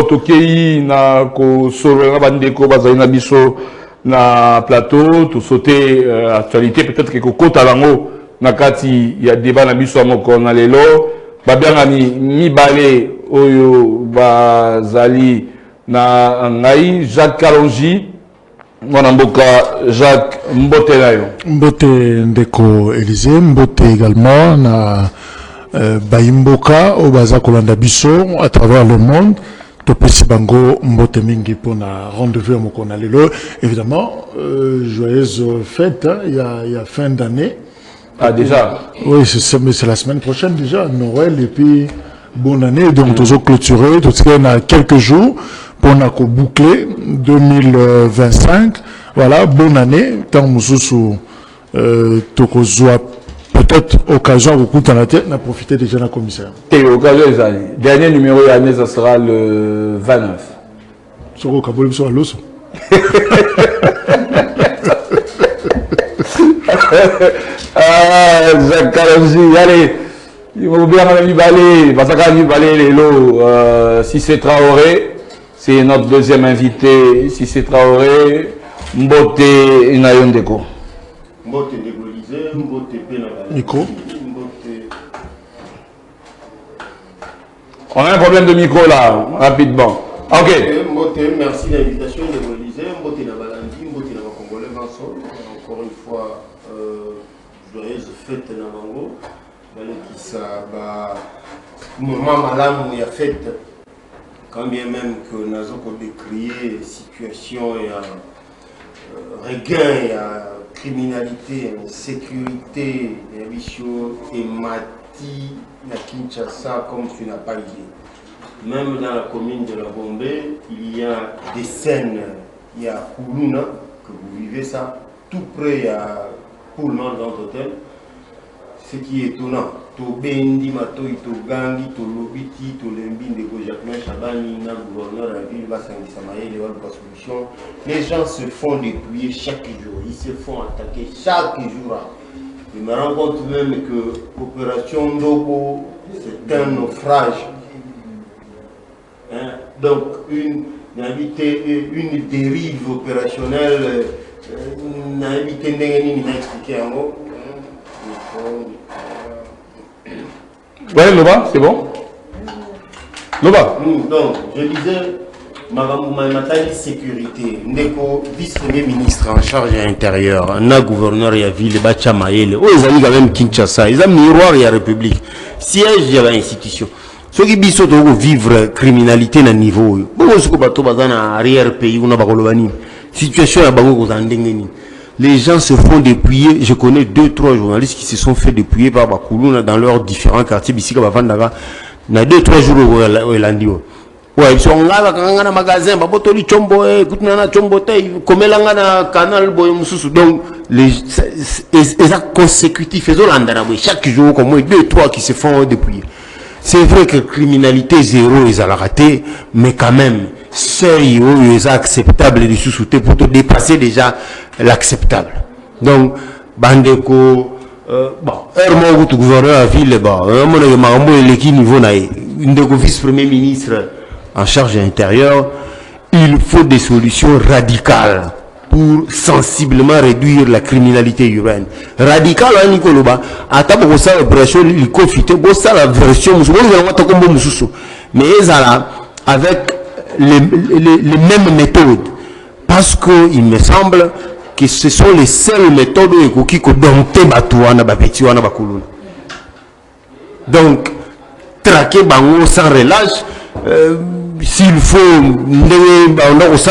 Alors, Tokei, na ko solo na bandeko bazali na biso na plateau, tout sauter actualité peut-être que kota lango na kati ya débat na biso moko na lelo, ba bien mi balé oyo bazali na ngai Jacques Kalonji, mwana mboka Jacques Mbote nayo. Mbote ndeko Élysée, Mbote également na Baimboka au baza kolanda biso à travers le monde. Topesi bango Mbote mingi pour na rendez-vous moko na lelo. Évidemment, joyeuse fête, hein, il y a fin d'année. Ah déjà. Oui, c'est la semaine prochaine déjà, Noël et puis bonne année. Donc nous avons clôturé, tout ça a quelques jours pour na ko boucler 2025. Voilà, bonne année. Tant mususu tokozwa peut-être occasion de coup dans la tête, on a profité déjà de la commissaire. Occasion les années. Dernier numéro de l'année, ça sera le 29. Sur le cabot, sur l'os. Ah, Jacques Kalonji, allez. Il faut bien aller baler. Parce qu'on va aller les lots. Si c'est Traoré, c'est notre deuxième invité. Si c'est Traoré, Mbote Inayondeko. Mbote Ndeko Élysée, Mbote Micro. On a un problème de micro là, rapidement. Ok. Mbote, merci de l'invitation de Élysée. Mbote Nabalandi, Mbote Nabakongolais Vincent. Encore une fois, joyeuse fête Namango. Qui ça, moment malade où il y a fête. Quand bien même que nous avons décrié situation et regain, il y a criminalité, sécurité, les bichos et Mati, la Kinshasa, comme tu n'as pas idée. Même dans la commune de la Bombay, il y a des scènes, il y a Koulouna, que vous vivez ça, tout près, il y a Pullman dans l'hôtel. Ce qui est étonnant, Tobendi, Matoi, Togangi, Tolobiti, Tolembi, Ndeko Jacquemin, Chabani, na gouverneur de la ville, Bassangui Samaye, les solution. Les gens se font dépouiller chaque jour, ils se font attaquer chaque jour. Je me rends compte même que l'opération Ndobo, c'est un naufrage. Hein? Donc, une dérive opérationnelle, n'a évité d'expliquer en mot. Ouais, Loba, c'est bon? Loba? Donc, je disais, Mamatali sécurité, Ndeko, vice-premier ministre en charge à l'intérieur, na gouverneur et à ville, Bacha Maël, ils ont quand même Kinshasa, ils ont miroir et la République, siège de l'institution. Ceux qui bisou doivent vivre criminalité à niveau, beaucoup de bateaux dans l'arrière pays, on a pas situation à Bango Zandengeni. Les gens se font dépouiller. Je connais 2-3 journalistes qui se sont fait dépouiller par Bakoulouna dans leurs différents quartiers. Ici, il y a 2-3 jours où il a dit. Ouais, ils sont là, dans un magasin, Babotoli Chombo, écoute, Nana Chombo, Komelanga na canal Boyomususu. Donc, les actes consécutifs, chaque jour, comme moi, 2-3 qui se font dépouiller. C'est vrai que la criminalité zéro, ils ont raté, mais quand même, seuil où ils sont acceptables de sous-souter pour te dépasser déjà l'acceptable. Donc, Bandeko, bon, gouverneur à ville, niveau vice-premier ministre en charge de l'intérieur, il faut des solutions radicales pour sensiblement réduire la criminalité urbaine. Radical, hein, Nicoloba. Attends, pour ça, l'opération, il confite, pour ça, la version, mais avec les mêmes méthodes. Parce qu'il me semble que ce sont les seules méthodes qui ont dompté Batouana, Bapetiouana, Bakoulouna. Donc, traquer Bango sans relâche, s'il faut, on a aussi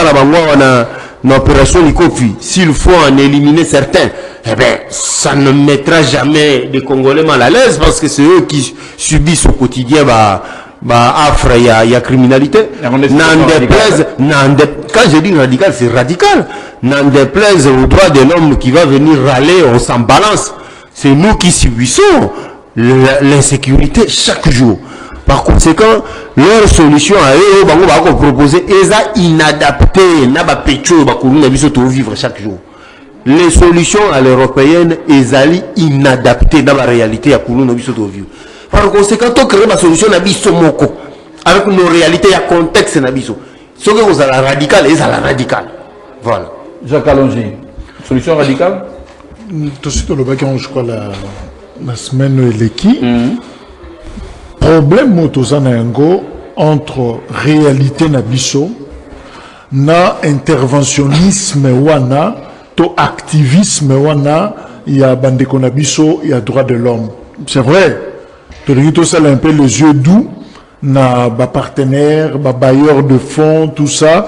une opération Likofi, s'il faut en éliminer certains, eh bien, ça ne mettra jamais les Congolais mal à l'aise parce que c'est eux qui subissent au quotidien affre, il y a criminalité. Quand je dis radical, c'est radical. N'en déplaise au droit de l'homme qui va venir râler, on s'en balance. C'est nous qui subissons l'insécurité chaque jour. Par conséquent, leur solution à eux, va proposer, est inadaptée, n'a pas pécho, vivre chaque jour. Les solutions à l'européenne, sont inadaptées dans la réalité à Koulouna vivre. Par conséquent, on crée ma solution à Bissomoko. avec nos réalités, il y a contexte nabiso. Ce que vous avez radical, ils ont la radical. Voilà. Jacques Alongi, solution radicale? Tout de suite, je crois la semaine l'équipe. Problème entre réalité nabiso na interventionnisme wana to activisme wana ya bandeko nabiso ya droit de l'homme. C'est vrai. Tout ça un peu les yeux doux na ba partenaire, ba bailleur de fonds, tout ça,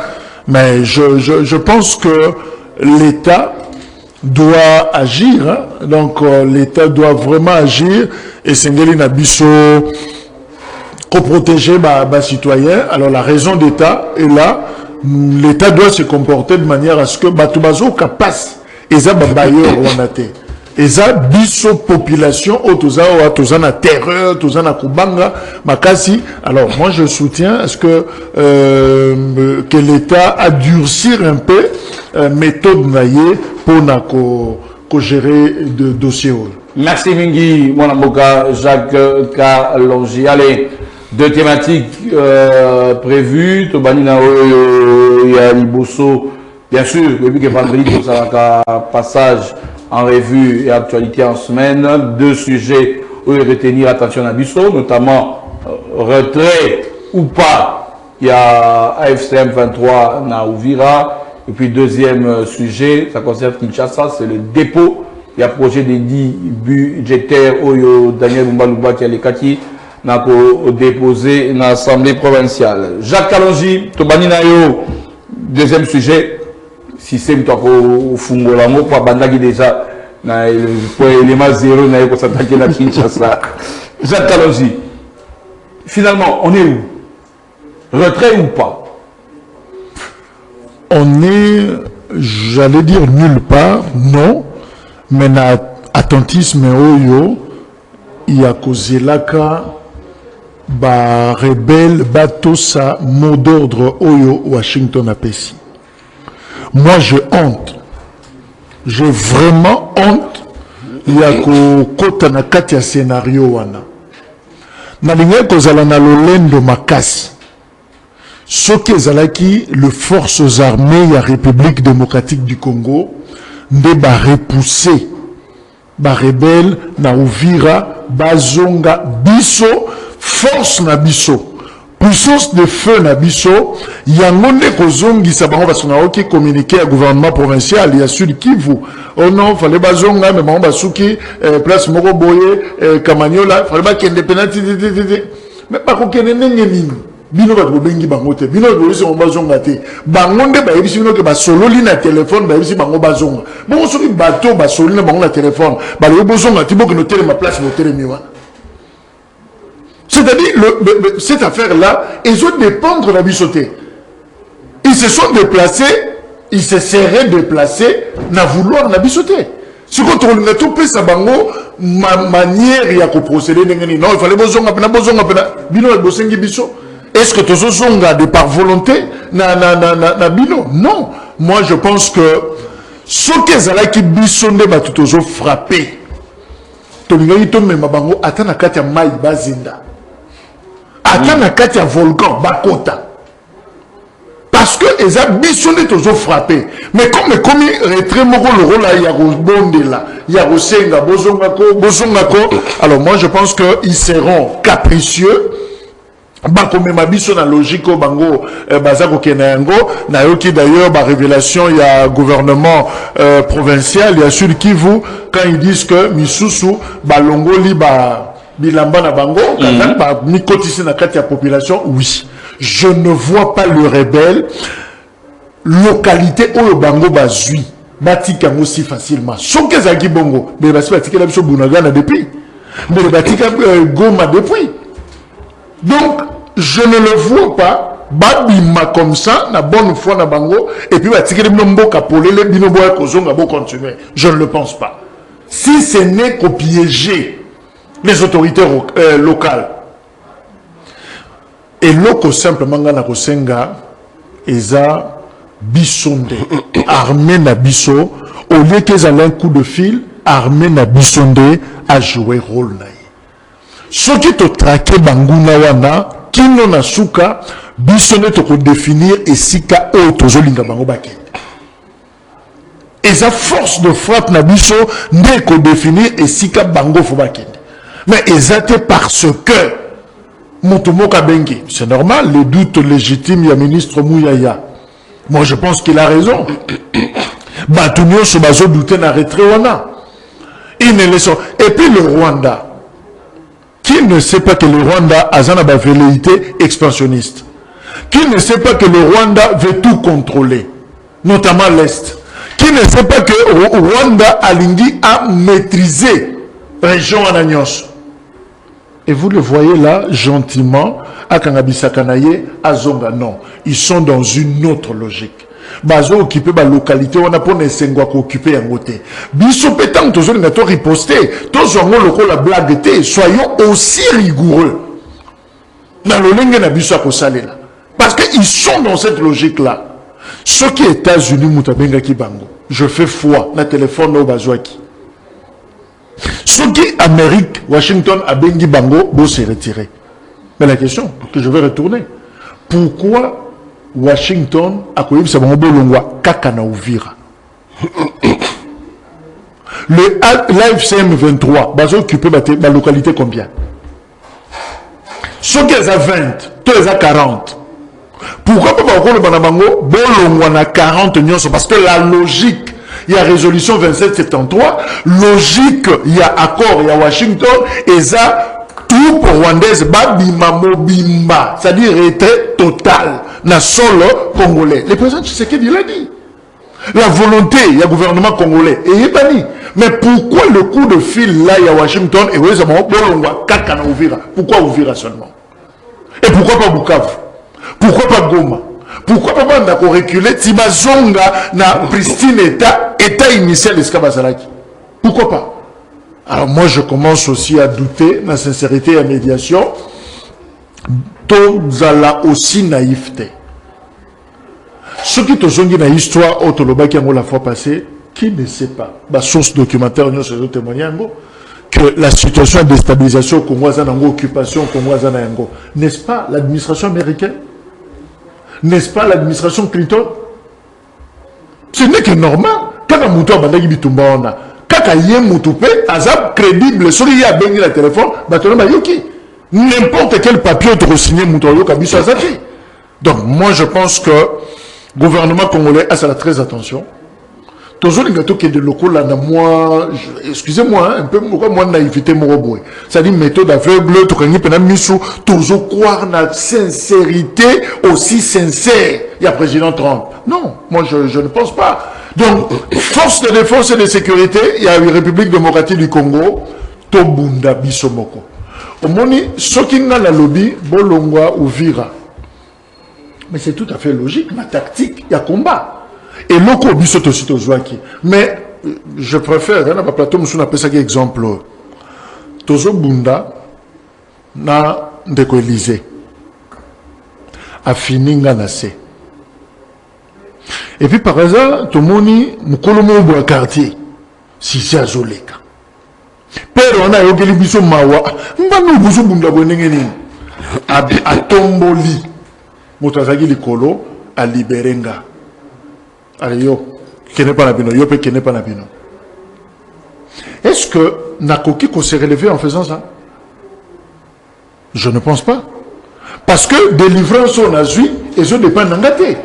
mais je pense que l'État doit agir, hein? Donc l'État doit vraiment agir et Sengeli Nabiso pour protéger les citoyens. Alors la raison d'État est là, l'État doit se comporter de manière à ce que Batubazo passe et ça bailleur on a été. Et ça, biso population, na terreur, na kubanga, makasi. Alors, moi, je soutiens à ce que l'État a durcir un peu méthode naïe pour gérer de dossiers. Merci Mingi, mon avocat Jacques Kalonji. Allez, deux thématiques prévues. Tobanina ya Liboso, bien sûr, depuis que vendredi, tout ça, passage en revue et actualité en semaine, deux sujets où retenir attention à Bissau, notamment retrait ou pas, il y a AFCM 23 na Ouvira, et puis deuxième sujet, ça concerne Kinshasa, c'est le dépôt, il y a projet de 10 budgétaires où Daniel Mbalouba qui a les kati n'a déposé dans l'Assemblée provinciale. Jacques Kalonji, Tobanina yo, deuxième sujet, si c'est au Fungolango, pour Bandagi déjà, pour l'élément zéro, pour s'attaquer à Kinshasa. Jacques Kalonji, finalement, on est où? Retrait ou pas? On est, j'allais dire nulle part, non, mais na attentisme oyo, il y a causé l'aka, ba rebelle, bateau sa mot d'ordre oyo Washington a pessi. Moi, j'ai honte. J'ai vraiment honte. Il y a kota na kati ya scénario wana. Na linga kozala na lolendo makasi. Soki ezalaki le forces armées ya République démocratique du Congo nde ba repousser ba rebelle na Uvira bazonga biso force na biso. Puissance de feu na biso yangonde kozongisa bango basona oki communiquer au gouvernement provincial il y a Sud Kivu oh non fallait bazonga mais bango basuki place moko boye Kamanyola fallait ba kende penalty mais pas ko kende ndenge nini bino ba bengi bango te bino ba yebisi bango bazonga te bango nde ba yebisi bino ke ba sololi na téléphone ba yebisi bango bazonga bongo soki bateau ba sololi na bango na téléphone ba le bozonga ti boke no tele ma place no tele miwa. C'est-à-dire, cette affaire-là, ils ont dépendre de la bisauté. Ils se sont déplacés, ils se seraient déplacés, n'a vouloir la bisauté. Si quand on a tout fait ça, ma manière de procéder, non, il fallait bozonga, bino la bosengi biso. Est-ce que tu as de par volonté, na bino? Non. Moi, je pense que ce que qui bisonde, bah, tout toujours frappé. Tolinga to même bango atana katia mai bazinda. Atana katia volcan bakota. Parce que les ambitions toujours frappé. Mais comme retrait moko le rôle là, il y a bonde là, il y a Rosenga, Bozongako. Alors moi je pense que ils seront capricieux. Ba comme ma biso na logique bango bazako kenango na yoki d'ailleurs ba révélation il y a gouvernement provincial il y a Sud Kivu quand ils disent que misusu ba longoli ba bilamba na bango ba mikotisi na kati ya population. Oui, je ne vois pas le rebelle localité oyo bango bazui batika ngo si facilement soki ezaki bongo mais basi batika la biso bunagana depuis mais batika Goma depuis. Donc, je ne le vois pas, babima comme ça, na bonne foi na bango, et puis bah tirer le mboka pour les binoboya kozonga bo continuer. Je ne le pense pas. Si ce n'est qu'au piéger les autorités locales, et loko simplement na kosenga, eza bisonde, armée na biso, au lieu qu'ils aient un coup de fil, armée na bisonde a joué rôle na. Ce qui te traqué banguna wana kino na suka biso ne to ko définir esika o tozolinga bango bakende. Et sa force de frappe na biso ne ko définir esika bango fo bakende. Mais exacté parce que Motomoka Bengi, c'est normal, les doutes légitimes, il y a ministre Mouyaya. Moi, je pense qu'il a raison. Batunio Sobazo doutait na retrait. Et puis le Rwanda. Qui ne sait pas que le Rwanda a une velléité expansionniste? Qui ne sait pas que le Rwanda veut tout contrôler, notamment l'Est? Qui ne sait pas que le Rwanda a maîtrisé la région Anagnos? Et vous le voyez là, gentiment, à Kangabisakanaye, à Zonga, non. Ils sont dans une autre logique. Bazo occupé la localité, on a pas nécessairement occupé un côté. Biso pétant, tous on a tout riposté, tous on a la blague, soyons aussi rigoureux. Dans le lingue na biso ko salela. Parce qu'ils sont dans cette logique-là. Ceux qui États-Unis, Moutabenga Kibango, je fais foi, na téléphone au Bazouaki. Ceux qui Amérique, Washington, a Bengi Bango, bon s'est retiré. Mais la question que je vais retourner, pourquoi Washington a connu ce moment bolongwa Kakana Ouvira? L'AFCM 23, ils ont occupé la localité combien? Ceux qui ont 20, tous les 40. Pourquoi pas encore le Banabango bolongwa na 40 nyonso? Parce que la logique, il y a résolution 2773, logique, il y a accord, il y a Washington, et ça, tout pour Rwandaise, babima mobimba, c'est-à-dire retrait total, na solo congolais. Le président Tshisekedi l'a dit. La volonté, il y a gouvernement congolais, et il est banni. Mais pourquoi le coup de fil là, il y a Washington, et oui, c'est bon, Kakana Ouvira. Pourquoi Ouvira seulement? Et pourquoi pas Bukavu? Pourquoi pas Goma? Pourquoi pas on reculer Tibazonga na pristine état initial d'Eskabazalaki? Pourquoi pas? Alors moi je commence aussi à douter de la sincérité et la médiation. Tozala aussi naïveté. Ceux qui ont na histoire autoloba qui la fois passée, qui ne sait pas, la source documentaire nous se témoignent que la situation de déstabilisation au Congo, occupation au Congo, n'est-ce pas l'administration américaine? N'est-ce pas l'administration Clinton? Ce n'est que normal. Quand on a bandagi bitumba ona, quand on a mutupe, azab crédible, celui qui a béni le téléphone, batona yoki. N'importe quel papier te re-signé mutoyo kabiso azati. Donc moi je pense que le gouvernement congolais a ça très attention. Toujours les gâteaux qui est de locaux là, moi, excusez-moi, un peu moi naïveté moroboué. C'est-à-dire méthode aveugle, tout gagner pendant misou, toujours croire na sincérité aussi sincère. Il y a président Trump. Non, moi je ne pense pas. Donc, force de défense et de sécurité, il y a une République démocratique du Congo, Tobunda Bisomoko. Au moni, sokinga la lobby, Bolongwa ou Vira. Mais c'est tout à fait logique, ma tactique, il y a combat. Et loko biso aussi tozwaki. Mais je préfère na plateau musu na pesa exemple. Tozo bunda na ndeko Élysée. A fininga na se. Et puis par hasard, tomoni mukolo mo bo quartier. Si c'est azoleka. Pero na yogeli biso mawa. Mbanu buso bunda bonenge ni. A tomboli. Motazaki likolo a liberenga. Allez, yo, qui n'est pas la bino, yo, qui n'est pas la bino. Est-ce que Nakoki s'est relevé en faisant ça? Je ne pense pas. Parce que délivrance on a vu, et je ne dépend d'engager.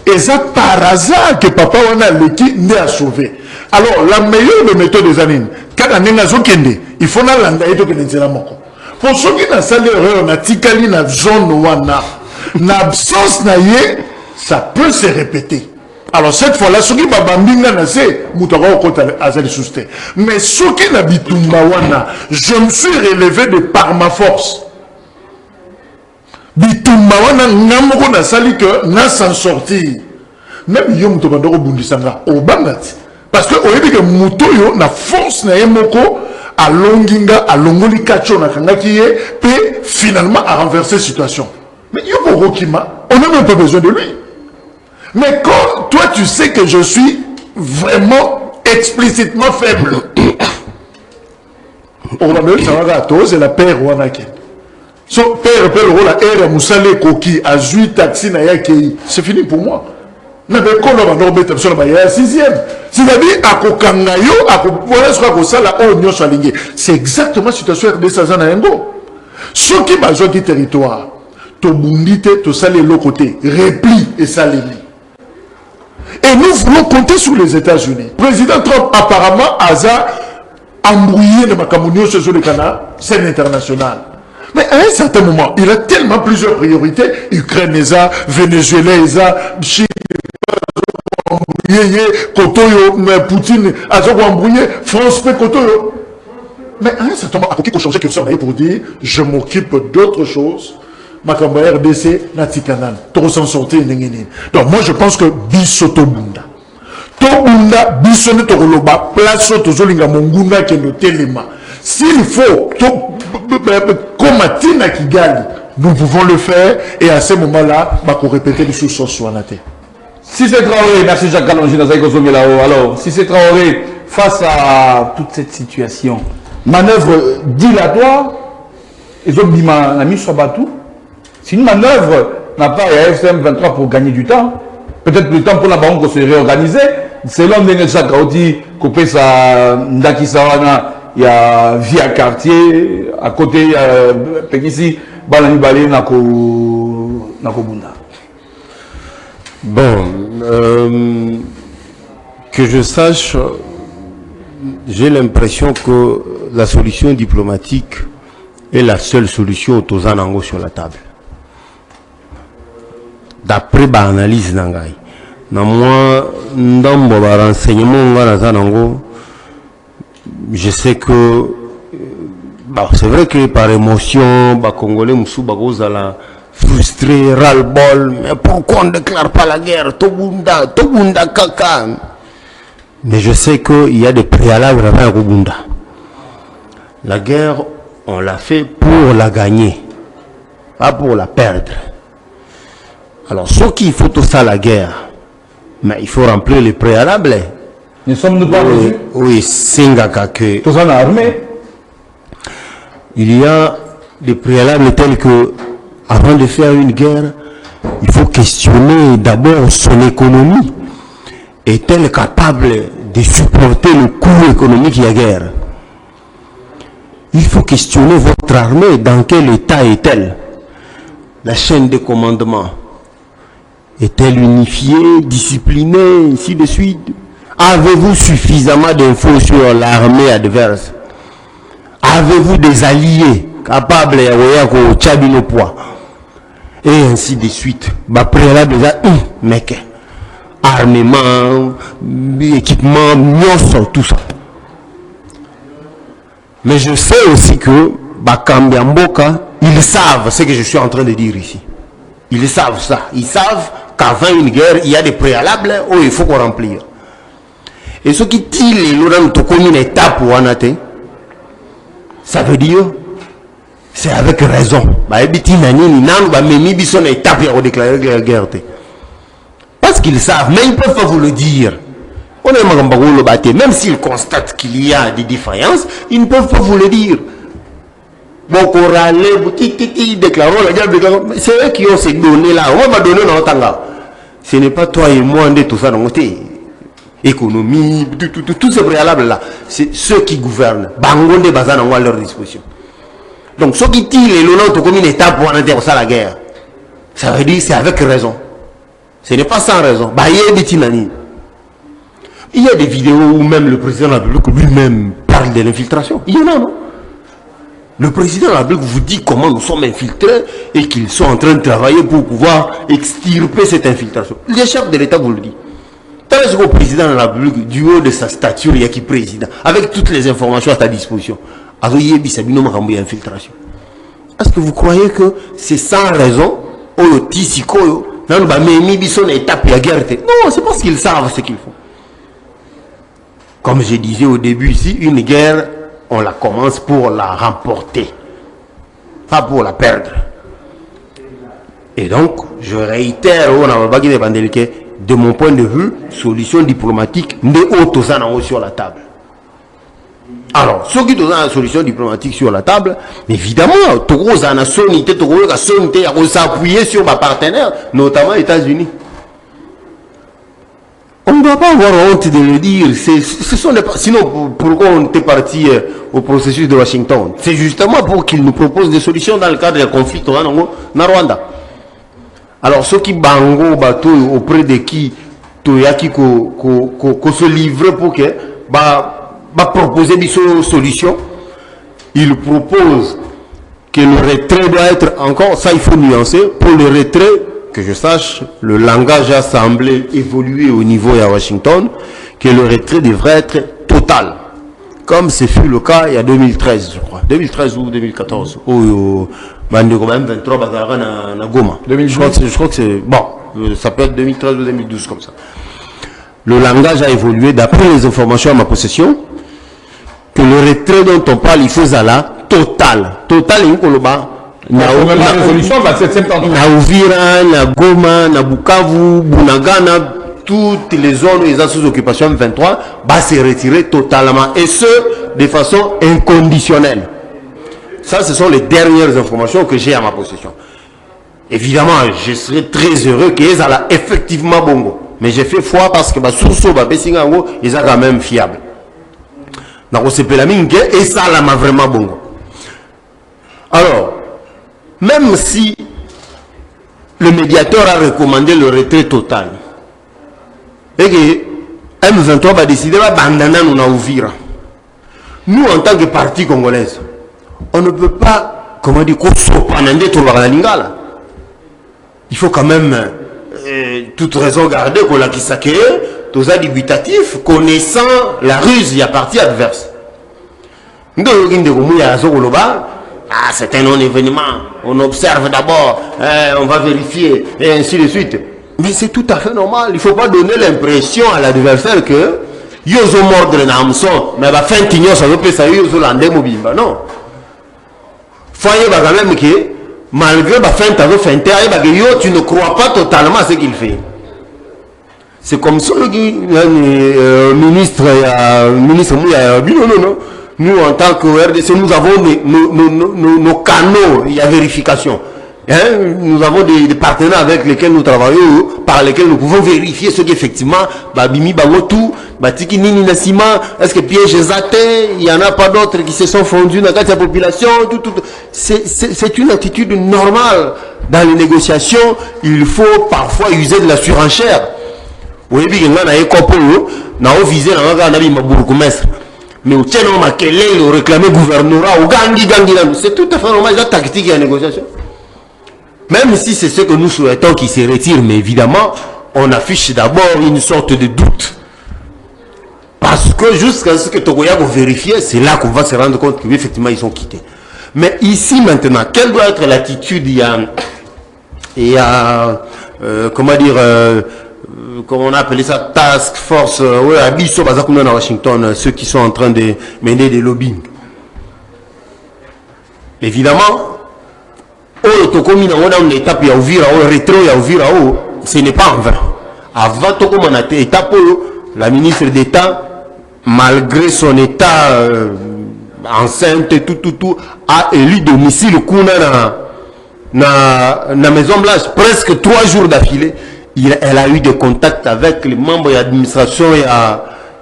Et ça par hasard que papa on a l'équipe n'est à sauver. Alors, la meilleure méthode des années, quand on est dans kende, il faut na langaye to kende la moko. Pour ceux qui n'ont pas l'erreur, on a tikali na zone wana, na absence na ye, ça peut se répéter. Alors cette fois-là, ceux qui babambinga na se, moutara au côté azali souste. Mais ceux qui n'habitent wana, je me suis relevé de par ma force. Bitumba wana namoko na sali que na s'en sortir. Même yom to bandoro bundisanga o bangati. Parce que au lieu que mutoyo na force na yemoko a longinga a longoli kacho na kangaki ye pe finalement a renversé la situation. Mais yobo Rokima, on n'a même pas besoin de lui. Mais quand toi tu sais que je suis vraiment explicitement faible, on va me dire ça va c'est la paix Rwanake. Son père, le rôle à Ere Moussale Koki, a joué taxi na Yakei. C'est fini pour moi. Mais quand on va mettre sur la 6e, c'est-à-dire à Kokangayo, à voilà ce qu'on a là, on y a c'est exactement la situation de Sazanaengo. Ceux qui ont du territoire, to bundite, to salé l'autre côté, repli et salé. Et nous voulons compter sur les États-Unis. Le président Trump, apparemment, a embrouillé le Macamounio sur le Canada, scène internationale. Mais à un certain moment, il a tellement plusieurs priorités. Ukraine, Venezuela, Chine, Kotoyo, Poutine, France, Kotoyo. Mais à un certain moment, il faut changer quelque chose pour dire je m'occupe d'autres choses. Makamba RDC, Nati Canal. Tout s'en sortir. Donc moi je pense que Bisoto Bunda. Tobunda, Bisone Toroloba, place Tozolinga Monguna qui est le téléma. S'il faut, comme à Tina Kigali, nous pouvons le faire et à ce moment-là, on va répéter les choses sur la terre. Si c'est Traoré, merci Jacques Kalonji, alors, si c'est Traoré, face à toute cette situation, manœuvre dilatoire, ils ont dit la mise sur Batou, c'est une manœuvre, n'a pas FCM 23 pour gagner du temps, peut-être le temps pour la banque se réorganiser, selon Jacques Kalonji, couper sa Ndakisawana, il y a Via Quartier, à côté, il y a Pekisi, Balani Balé, Nakobunda. Bon, que je sache, j'ai l'impression que la solution diplomatique est la seule solution aux Anango sur la table. D'après l'analyse d'Angaï. Moi, dans mon renseignement, je sais que bon, c'est vrai que par émotion, les Congolais sont frustrés, ras-le-bol, mais pourquoi on ne déclare pas la guerre? Tobunda, Kaka. Mais je sais qu'il y a des préalables avant Rubunda. La guerre, on l'a fait pour la gagner, pas pour la perdre. Alors, ce qu'il faut tout ça, la guerre, mais il faut remplir les préalables. Nous sommes pas reçus. Oui, Singakake. Tout ça en armée. Il y a des préalables tels que, avant de faire une guerre, il faut questionner d'abord son économie. Est-elle capable de supporter le coût économique de la guerre? Il faut questionner votre armée, dans quel état est-elle? La chaîne de commandement est-elle unifiée, disciplinée, ainsi de suite? Avez-vous suffisamment d'infos sur l'armée adverse? Avez-vous des alliés capables de tchabi nos poids? Et ainsi de suite. Préalable déjà, mec, armement, équipement, tout ça. Mais je sais aussi que Bakambiamboka, ils savent ce que je suis en train de dire ici. Ils savent ça. Ils savent qu'avant une guerre, il y a des préalables où il faut qu'on remplisse. Et ce qui tire une étape pour Anate, ça veut dire, c'est avec raison. Parce qu'ils savent, mais ils ne peuvent pas vous le dire. Même s'ils constatent qu'il y a des défaillances, ils ne peuvent pas vous le dire. C'est eux qui ont ces données-là. On va donner dans Tanga. Ce n'est pas toi et moi, tout ça, non, économie, tous ces préalables-là, c'est ceux qui gouvernent. Bangonde Bazan ont à leur disposition. Donc, ceux qui tirent les lots comme une étape pour intéresser la guerre, ça veut dire c'est avec raison. Ce n'est pas sans raison. Il y a des vidéos où même le président de la République lui-même parle de l'infiltration. Il y en a, non? Le président de la République vous dit comment nous sommes infiltrés et qu'ils sont en train de travailler pour pouvoir extirper cette infiltration. Le chef de l'État vous le dit. Est-ce que le président de la République, du haut de sa stature, il y a qui président, avec toutes les informations à sa disposition, est-ce que vous croyez que c'est sans raison, non, c'est parce qu'ils savent ce qu'il faut. Comme je disais au début ici, une guerre, on la commence pour la remporter, pas pour la perdre. Et donc, je réitère, de mon point de vue, solution diplomatique, de haut sur la table. Alors, ceux qui donnent la solution diplomatique sur la table, évidemment, Togo a une sonité, Togo a une sonité, on s'appuyer sur ma partenaire, notamment les États-Unis. On ne doit pas avoir honte de le dire. Ce sont sinon, pourquoi on était parti au processus de Washington? C'est justement pour qu'ils nous proposent des solutions dans le cadre des conflits au Rwanda. Alors, ceux qui bango bateau auprès de qui Toyaki qu'on se livre pour que proposer des solutions, ils proposent que le retrait doit être encore, ça il faut nuancer, pour le retrait, que je sache, le langage a semblé évoluer au niveau à Washington, que le retrait devrait être total. Comme ce fut le cas il y a 2013, je crois. 2013 ou 2014. Où Bandeko 23 Bazara na Goma. Je crois que c'est... Bon, ça peut être 2013 ou 2012 comme ça. Le langage a évolué d'après les informations à ma possession, que le retrait dont on parle, il faut la total. Total, il faut le bas. Na Uvira, na Goma, na Bukavu, Bunagana, toutes les zones où ils sont sous occupation 23, va se retirer totalement. Et ce, de façon inconditionnelle. Ça, ce sont les dernières informations que j'ai à ma possession. Évidemment, je serais très heureux qu'ils aient effectivement bongo. Mais j'ai fait foi parce que Sourso, Bessingango, ils sont quand même fiables. Donc, on s'est fait la mine et ça, là, m'a vraiment bongo. Alors, même si le médiateur a recommandé le retrait total, et que M23 va décider d'abandonner nous Uvira, nous, en tant que parti congolaise, on ne peut pas, comment dire, il faut quand même toute raison garder qu'on a qui s'accueille, tous les dubitatifs, connaissant la ruse, il y a partie adverse. Ah, c'est un non-événement, on observe d'abord, on va vérifier, et ainsi de suite. Mais c'est tout à fait normal, il ne faut pas donner l'impression à l'adversaire que Yozo mordre na Amson, mais va faire tignon, ça veut pas ça Yozo l'andé mobile. Non. Faut quand même que, malgré la fin, tu ne crois pas totalement à ce qu'il fait. C'est comme ça le ministre non. Nous, en tant que RDC, nous avons nos canaux, il y a vérification. Hein? Nous avons des partenaires avec lesquels nous travaillons, par lesquels nous pouvons vérifier ce qu'effectivement, Bimi Bagotou, Batiki Nini Nassima, est-ce que piège Zate, il n'y en a pas d'autres qui se sont fondus dans la population, tout. C'est une attitude normale. Dans les négociations, il faut parfois user de la surenchère. Oui, bien, on a un copain, on a visé, on a un bourgmestre. Mais au tien on m'a réclamé gouvernorat, au gangi, c'est tout à fait normal, la tactique et la négociation. Même si c'est ce que nous souhaitons qu'il se retire, mais évidemment, on affiche d'abord une sorte de doute. Parce que jusqu'à ce que Togoya va vérifier, c'est là qu'on va se rendre compte qu'effectivement ils sont quittés. Mais ici maintenant, quelle doit être l'attitude? Il y a comment dire, comment on a appelé ça, task force, à Washington, ceux qui sont en train de mener des lobbying. Évidemment, l'étape ce n'est pas en vain. Avant l'étape, la ministre d'État, malgré son état enceinte, tout, a élu domicile na Maison Blanche presque 3 jours d'affilée. Elle a eu des contacts avec les membres de l'administration et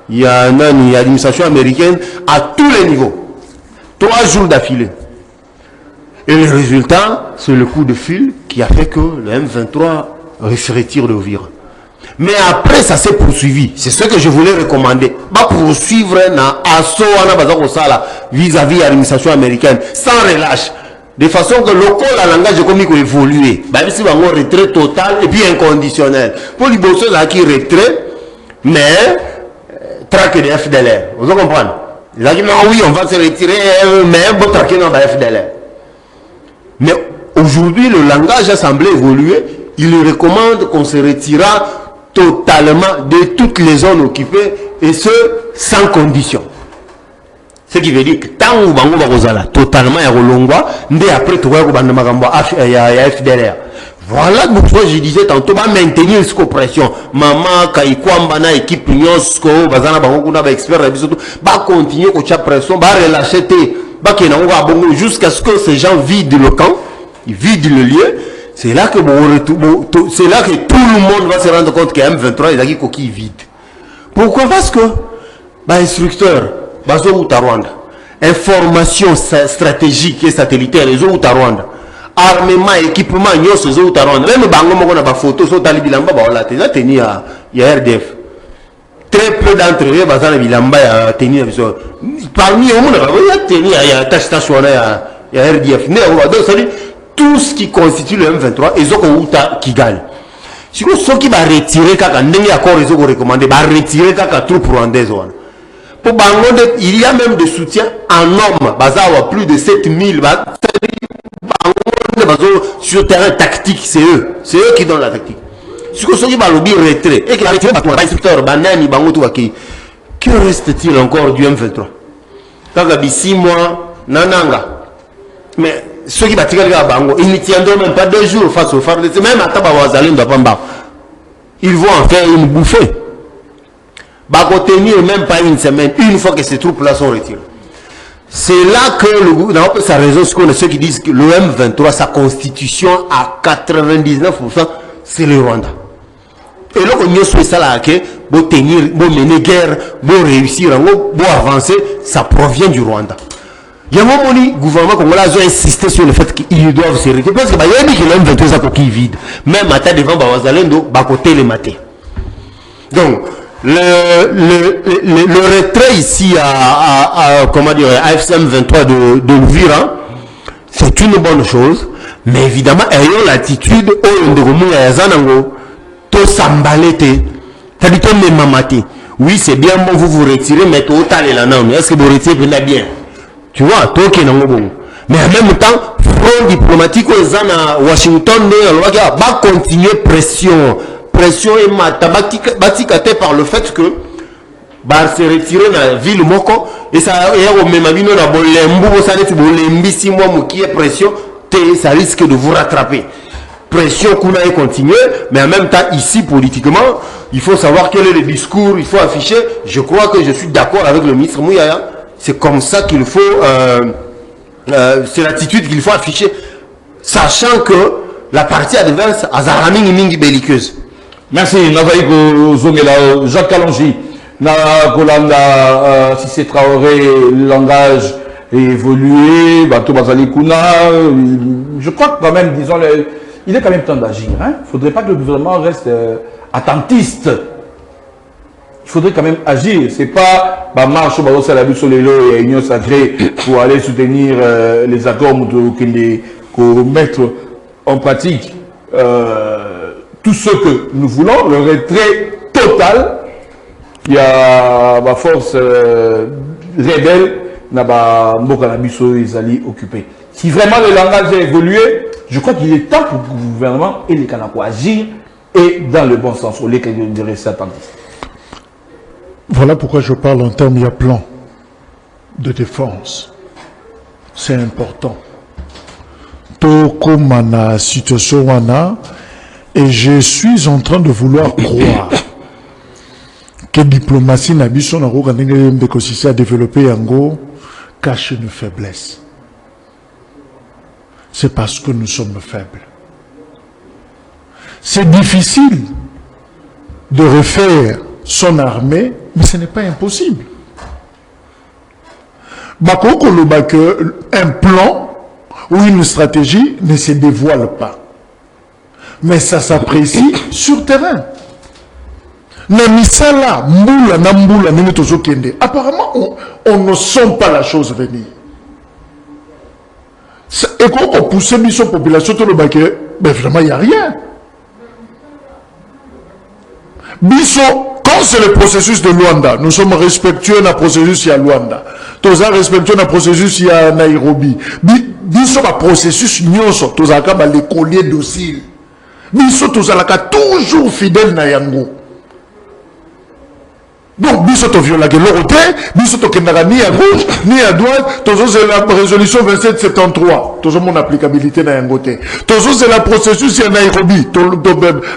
l'administration américaine à tous les niveaux. 3 jours d'affilée. Et le résultat, c'est le coup de fil qui a fait que le M23 se retire de Uvira. Mais après, ça s'est poursuivi. C'est ce que je voulais recommander. Poursuivre vis-à-vis de l'administration américaine, sans relâche. De façon que le col à langage comme il évoluer. C'est un retrait total et puis inconditionnel. Pour les bosses qui retrait, mais traquer des FDLR. Vous comprenez? Ils ont dit, oui, on va se retirer, mais bon, traquer dans la FDLR. Mais aujourd'hui, le langage a semblé évoluer. Il recommande qu'on se retira totalement de toutes les zones occupées et ce, sans condition. Ce qui veut dire que tant que vous totalement à Rolongwa, après tu vas au FDLR. Voilà pourquoi je disais tantôt, va maintenir cette pression. Maman, Kaikwamba, na équipe Nyosco, Bazana Bangokuna, ba expert, va continuer à pression, va relâcher, jusqu'à ce que ces gens vident le camp, ils vident le lieu. C'est là que tout le monde va se rendre compte que M23 est une coquille vide. Pourquoi? Parce que, instructeur, Bazo Rwanda, information stratégique et satellitaire, les autres Rwanda. Armement, équipement, nous sommes au Rwanda. Même Bango, on a des photos, sur Talibilamba, il a tenu à RDF. Très peu d'entre eux, Bilamba a tenu parmi eux, il a tenu à Tache-Tache, il y a RDF. Donc, tout ce qui constitue le M23, ils ont Kigali. Si ceux qui vont retirer, ils ont recommandé, retirer les troupes rwandaises. Pour Bango, il y a même des soutiens en hommes, plus de 7000. Sur le terrain tactique, c'est eux qui donnent la tactique. Si vous avez un lobby retrait et que l'instructeur Banani Bangoto, que reste-t-il encore du M23? Kagabi 6 mois, Nananga. Mais ceux qui battent à Bango, ils ne tiendront même pas 2 jours face aux phares. Même à Tabawazalem de Pamba. Ils vont en faire une bouffée. Bago tenir même pas une semaine, une fois que ces troupes-là sont retirées. C'est là que le gouvernement peut sa raison, ceux qui disent que le M23, sa constitution à 99%, c'est le Rwanda. Et là, on y ça là, que pour tenir, pour mener guerre, pour réussir, pour avancer, ça provient du Rwanda. Il y a un moment où le gouvernement congolais a insisté sur le fait qu'ils doivent se retirer. Parce que il y a dit que le M23 ça coquille vide. Même à devant Bawazalendo, côté les matés. Donc, le retrait ici comment dire, à FCM 23 de Louvira, c'est une bonne chose, mais évidemment, ayant l'attitude, oui, c'est bien, bon, vous retirez, mais est-ce que vous retirez bien? Tu vois, mais en même temps, front diplomatique à Washington, va continuer pression et mathematique par le fait que se retirer dans la ville moko et ça pression, ça risque de vous rattraper. Pression qu'on a continué, mais en même temps ici politiquement, il faut savoir quel est le discours, il faut afficher. Je crois que je suis d'accord avec le ministre Mouyaya. C'est comme ça qu'il faut, c'est l'attitude qu'il faut afficher, sachant que la partie adverse a Zaraming mingi belliqueuse. Merci. Jacques Kalonji, si c'est Traoré, le langage est évolué, Bato Bazali Kuna, je crois que quand même, disons, il est quand même temps d'agir. Il ne faudrait pas que le gouvernement reste attentiste. Il faudrait quand même agir. Ce n'est pas marche et Union sacrée pour aller soutenir les accords pour mettre en pratique tout ce que nous voulons, le retrait total. Il y a ma force rebelle, occupé. Si vraiment le langage a évolué, je crois qu'il est temps pour le gouvernement et les Kanako agir et dans le bon sens, au lieu de rester attentifs. Voilà pourquoi je parle en termes, il y a plan de défense. C'est important. Toko mana situation wana. Et je suis en train de vouloir croire que la diplomatie n'a pas développé Yango cache une faiblesse. C'est parce que nous sommes faibles. C'est difficile de refaire son armée, mais ce n'est pas impossible. Un plan ou une stratégie ne se dévoile pas. Mais ça s'apprécie sur terrain. Apparemment, on ne sent pas la chose venir. Et quand on pousse la population, ben vraiment, il n'y a rien. Quand c'est le processus de Luanda, nous sommes respectueux dans le processus de Luanda. Nous sommes respectueux dans le processus de Nairobi. Biso le processus nyonso, nous avons les colliers docile. Biso tous toujours fidèle na yango. Donc, biso to viola que l'autre, biso to kendara ni à gauche, ni à droite, toujours c'est la résolution 2773, toujours mon applicabilité dans un côté. Toujours c'est la processus en Nairobi,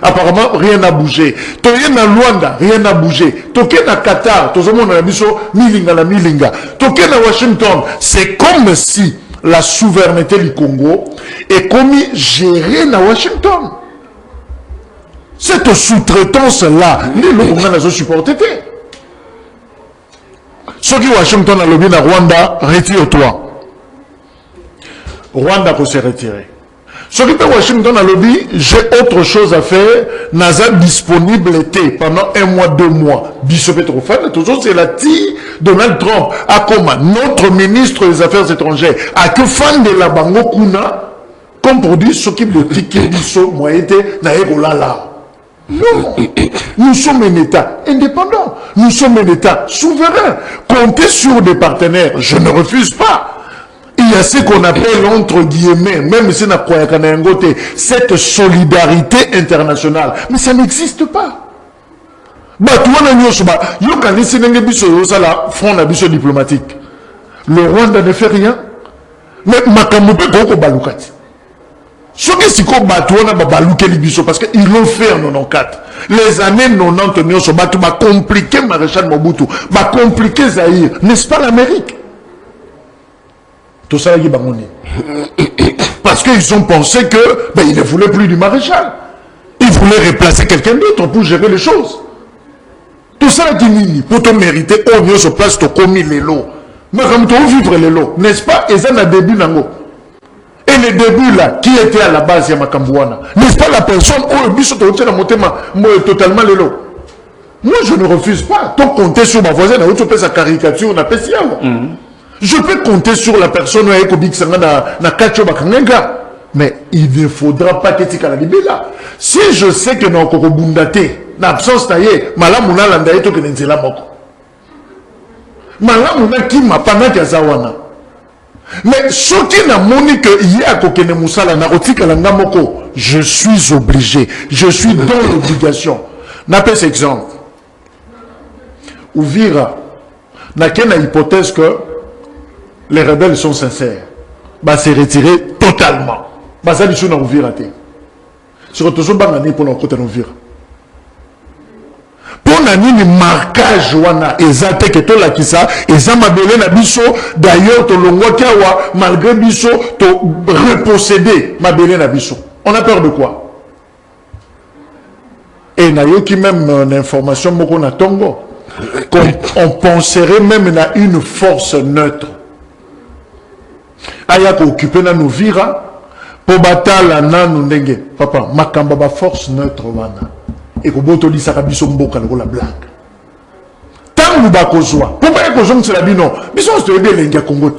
apparemment rien n'a bougé. Toyen na Luanda, rien n'a bougé. Token na Qatar, toujours mon biso milinga la milinga. Token na Washington, c'est comme si la souveraineté du Congo est comme gérée à Washington. Cette sous-traitance-là, les Congolais n'ont supporté. Ceux qui Washington a lobby à Rwanda, retire-toi. Rwanda peut se retirer. Ceux qui Washington a lobby, j'ai autre chose à faire, n'a disponible pendant 1 mois, 2 mois. Bishop Petrofane, toujours c'est la tire Donald Trump. A comme notre ministre des Affaires étrangères, a que fan de la Bango Kuna, comme pour dire ce qui de ticket Bishop, moi été, n'a là. Non, nous sommes un État indépendant, nous sommes un État souverain. Compter sur des partenaires, je ne refuse pas. Il y a ce qu'on appelle, entre guillemets, même si on a côté, cette solidarité internationale. Mais ça n'existe pas. Diplomatique. Le Rwanda ne fait rien. Mais Makamoupe Koko Balukati. Ce qui est parce qu'ils l'ont fait en 94. Les années 90, va compliquer Maréchal Mobutu, va compliquer Zaïre. N'est-ce pas l'Amérique? Tout ça, parce qu'ils ont pensé que ils ne voulaient plus du Maréchal. Ils voulaient replacer quelqu'un d'autre pour gérer les choses. Tout ça, pour te mériter, on vient sur place, tu as commis les lots. Mais comme tu as vivre les lots, n'est-ce pas? Et ça, a début nango. Et le début là, qui était à la base de Makambouana, n'est-ce pas la personne où le biso totalement le lot? Moi je ne refuse pas. Tant compter sur ma voisine, on peut sa caricature, on a fait je peux compter sur la personne où na kacho bakangenga. Mais il ne faudra pas que tu la là. Si je sais que nous avons bundate, l'absence taillée, malamuna landaye to que nzela moko. Malamuna qui m'a pas na kazawana. Mais ce qui n'a moni que je suis obligé, je suis dans l'obligation. N'a pas cet exemple. Ouvira n'a qu'une hypothèse que les rebelles sont sincères. Bah c'est retiré totalement. Bah ça dit sur Ouvira té. Sur tout ce bangani pour notre côté Ouvira. Pour nani marquage wana ezate que to la kisa ezama belé na biso d'ailleurs to longwa kawa malgré biso to reposséder ma belé na biso. On a peur de quoi? Et na yo qui même une information moko na tongo on penserait même na une force neutre. Aya ko occuper na Ouvira pour batala na ndenge papa makamba ba force neutre wana. Et que boto dit ça kabiso mboka la blague. Tant nous bakozwa. Pourquoi que je me dis non? Biso se bien lenga Congo.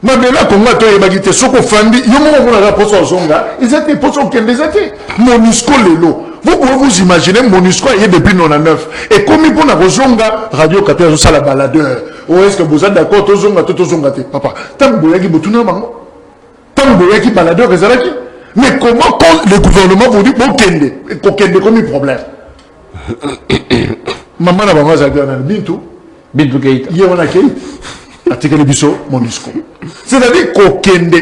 Ma bela Congo to ebagite soko fandi yo mo na rapport sur zonga. Ils étaient pour son qu'elles étaient. Monusco lelo. Vous pouvez vous imaginer Monusco est depuis 99 et comme pour na zonga radio 14 ça la baladeur. Ou est-ce que vous êtes d'accord to zonga te papa. Tant boyaki botuna bango. Tant boyaki baladeur ezalaki. Mais comment quand le gouvernement vous dit Kende comme un problème? Maman n'a pas Bintou Keïta. Il y a un Keïta. Article Bisso, Monusco. C'est-à-dire qu'Okende,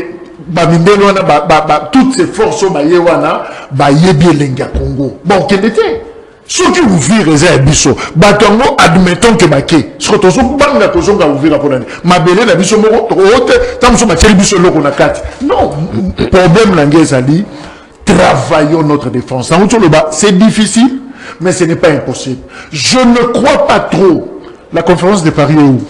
toutes ces forces au Bayewana, Bayébie Lenga Congo. Bon, Kende était. Ceux qui ouvrent les airs Bisso, Batongo, admettons que Baké, surtout ceux qui banga Kozonga ouvrir pour l'année. Ma belle la Bisso Moro, tant que ma Bisso Loko na 4. Non, problème l'anglaise a dit, travaillons notre défense. C'est difficile, mais ce n'est pas impossible. Je ne crois pas trop. La conférence de Paris est où?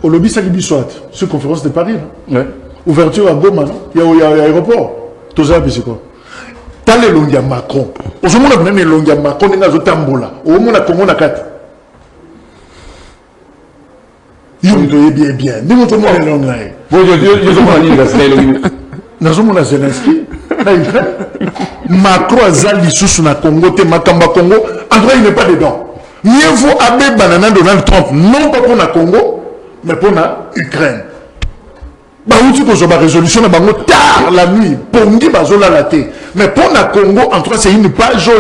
Au lobby Sagibi-Soit, c'est conférence de Paris. Ouais. Ouverture à Goma, il y a l'aéroport. Tout ça, c'est quoi? T'as les longues Macron. Aujourd'hui, on a les longues Macron, on a les tambola. Au moins, on a Congo na 4. Ils ont bien. Nous, on a les longues là. Nous sommes à Zelensky. Macron a zali sous na Congo, te Makamba Congo. En vrai, il n'est pas dedans. Mieux vaut Abbé Banana Donald Trump, non pas pour la Congo, mais pour la Ukraine. Bah, où tu peux résolution tard la nuit, pongi bazola la té. Mais pour la Congo, en tout cas, c'est une page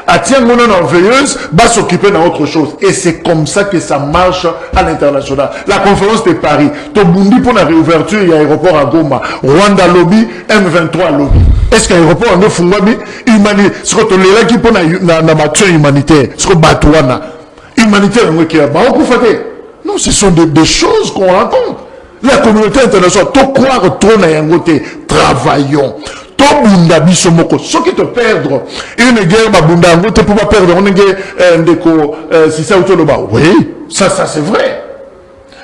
attient mon en veilleuse, va s'occuper d'autre chose. Et c'est comme ça que ça marche à l'international. La conférence de Paris, Tobundi pour la réouverture, il y a aéroport à Goma, Rwanda lobby, M23 lobby. Est-ce qu'il y a aéroport en Fungwabi, humanitaire, ce que tu l'as qui pour la matière humanitaire, ce que Batouana, humanitaire, non, ce sont des choses qu'on rencontre. La communauté internationale, tu croire trop na yangote, travaillons. Bunda bisomoko, ce qui te perdre une guerre babunda tu peux pas perdre une guerre si ça autour de bas. Oui, ça c'est vrai.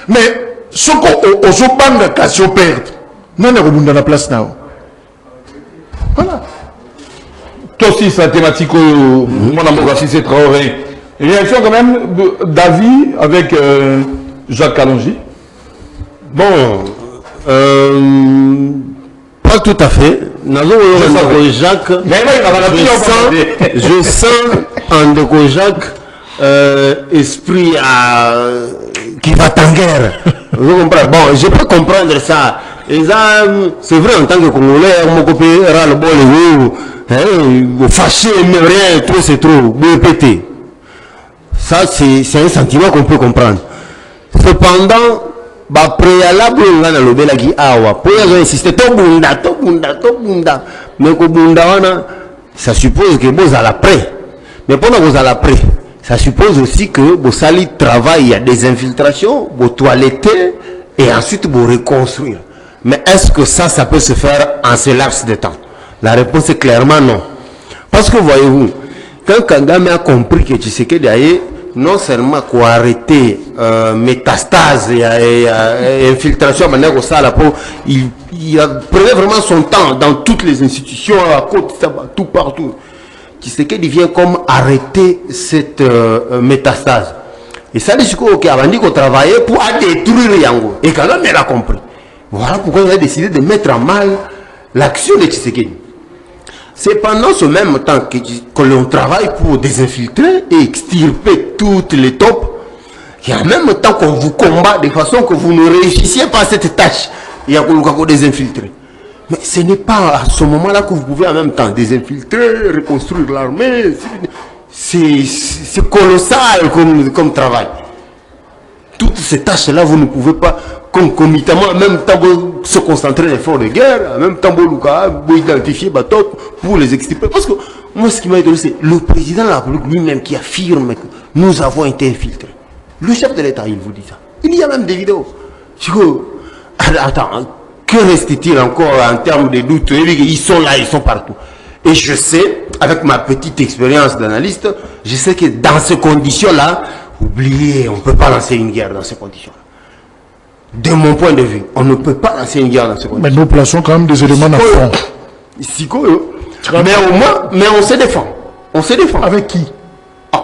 Mais ce qu'on se bande qu'à se perdre, non est rebunda la place now. Voilà. Toi aussi, c'est la thématique où mon amour c'est Traoré. Réaction quand même d'avis avec Jacques Kalonji. Bon, pas tout à fait. Jacques, je sens en Deco Jacques esprit qui va en guerre. Vous comprenez? Bon, je peux comprendre ça. C'est vrai en tant que Congolais, mon copain ras le bol, fâché, mais rien, trop c'est trop, BPT. Ça, c'est un sentiment qu'on peut comprendre. Cependant, préalable on a lobé la qui awa pour insister to bunda mais ko bunda wana ça suppose que vous allez après mais pendant que vous allez après ça suppose aussi que vous allez travailler, il y a des infiltrations, vous toiletter et ensuite vous reconstruire. Mais est-ce que ça peut se faire en ce laps de temps? La réponse est clairement non. Parce que voyez-vous, quand Kagame a compris que Tshisekedi aye non seulement qu'on arrêter métastase et infiltration, il prenait vraiment son temps dans toutes les institutions, à côté, tout partout. Qui c'est qu'il vient comme arrêter cette métastase. Et ça, c'est qu'on a dit qu'on travaillait pour détruire Yango. Et quand même, elle a compris. Voilà pourquoi il a décidé de mettre en mal l'action de Tshisekedi. C'est pendant ce même temps que l'on travaille pour désinfiltrer et extirper toutes les tops, qu'en même temps qu'on vous combat de façon que vous ne réussissiez pas à cette tâche, il y a qu'on désinfiltrer. Mais ce n'est pas à ce moment-là que vous pouvez en même temps désinfiltrer, reconstruire l'armée. C'est colossal comme travail. Toutes ces tâches-là, vous ne pouvez pas concomitamment, en même temps, se concentrer l'effort de guerre, en même temps, vous identifier pour les extirper. Parce que moi, ce qui m'a étonné, c'est le président de la République lui-même qui affirme que nous avons été infiltrés. Le chef de l'État, il vous dit ça. Il y a même des vidéos. Attends, que reste-t-il encore en termes de doutes? Ils sont là, ils sont partout. Et je sais, avec ma petite expérience d'analyste, je sais que dans ces conditions-là, oubliez, on ne peut pas lancer une guerre dans ces conditions-là. De mon point de vue, on ne peut pas lancer une guerre dans ces conditions. Mais nous plaçons quand même des éléments dans le fond. Mais au moins, mais on se défend. On se défend. Avec qui?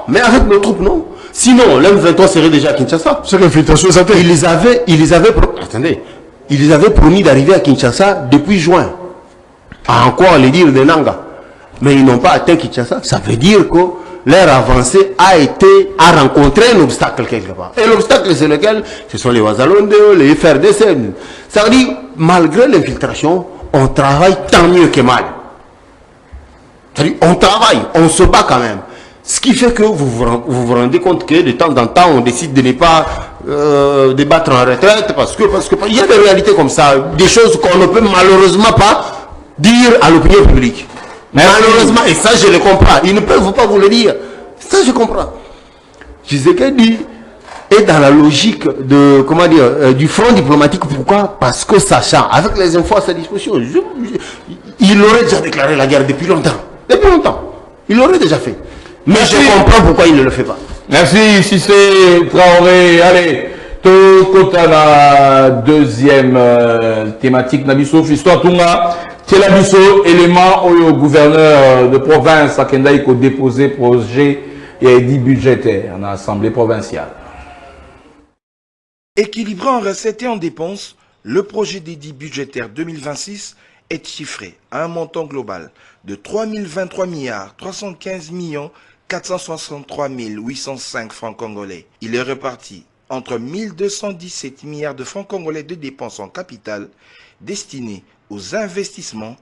Mais avec nos troupes, non. Sinon, l'M23 serait déjà à Kinshasa. C'est l'infiltration, ça fait. Ils les avaient promis d'arriver à Kinshasa depuis juin. À encore les dire de Nanga. Mais ils n'ont pas atteint Kinshasa. Ça veut dire que leur avancée a rencontré un obstacle quelque part. Et l'obstacle, c'est lequel? Ce sont les Wazalonde, les FRDC. Ça veut dire, malgré l'infiltration, on travaille tant mieux que mal. C'est-à-dire, on travaille, on se bat quand même. Ce qui fait que vous vous rendez compte que de temps en temps, on décide de ne pas débattre en retraite parce que il y a des réalités comme ça, des choses qu'on ne peut malheureusement pas dire à l'opinion publique. Malheureusement, et ça je le comprends, ils ne peuvent pas vous le dire. Ça je comprends. Tshisekedi est dans la logique de, comment dire, du front diplomatique. Pourquoi? Parce que sachant, avec les infos à sa disposition, il aurait déjà déclaré la guerre depuis longtemps. Depuis longtemps. Il l'aurait déjà fait. Mais je comprends pourquoi il ne le fait pas. Merci, si c'est Traoré. Allez, tout côté la deuxième thématique, Nabiso, histoire Tunga, c'est Nabiso, élément au gouverneur de province à Kendai qui a déposé projet et dit budgétaire en assemblée provinciale. Équilibré en recettes et en dépenses, le projet d'édit budgétaire 2026 est chiffré à un montant global de 3023 milliards 315 millions 463 805 francs congolais. Il est réparti entre 1217 milliards de francs congolais de dépenses en capital destinés aux investissements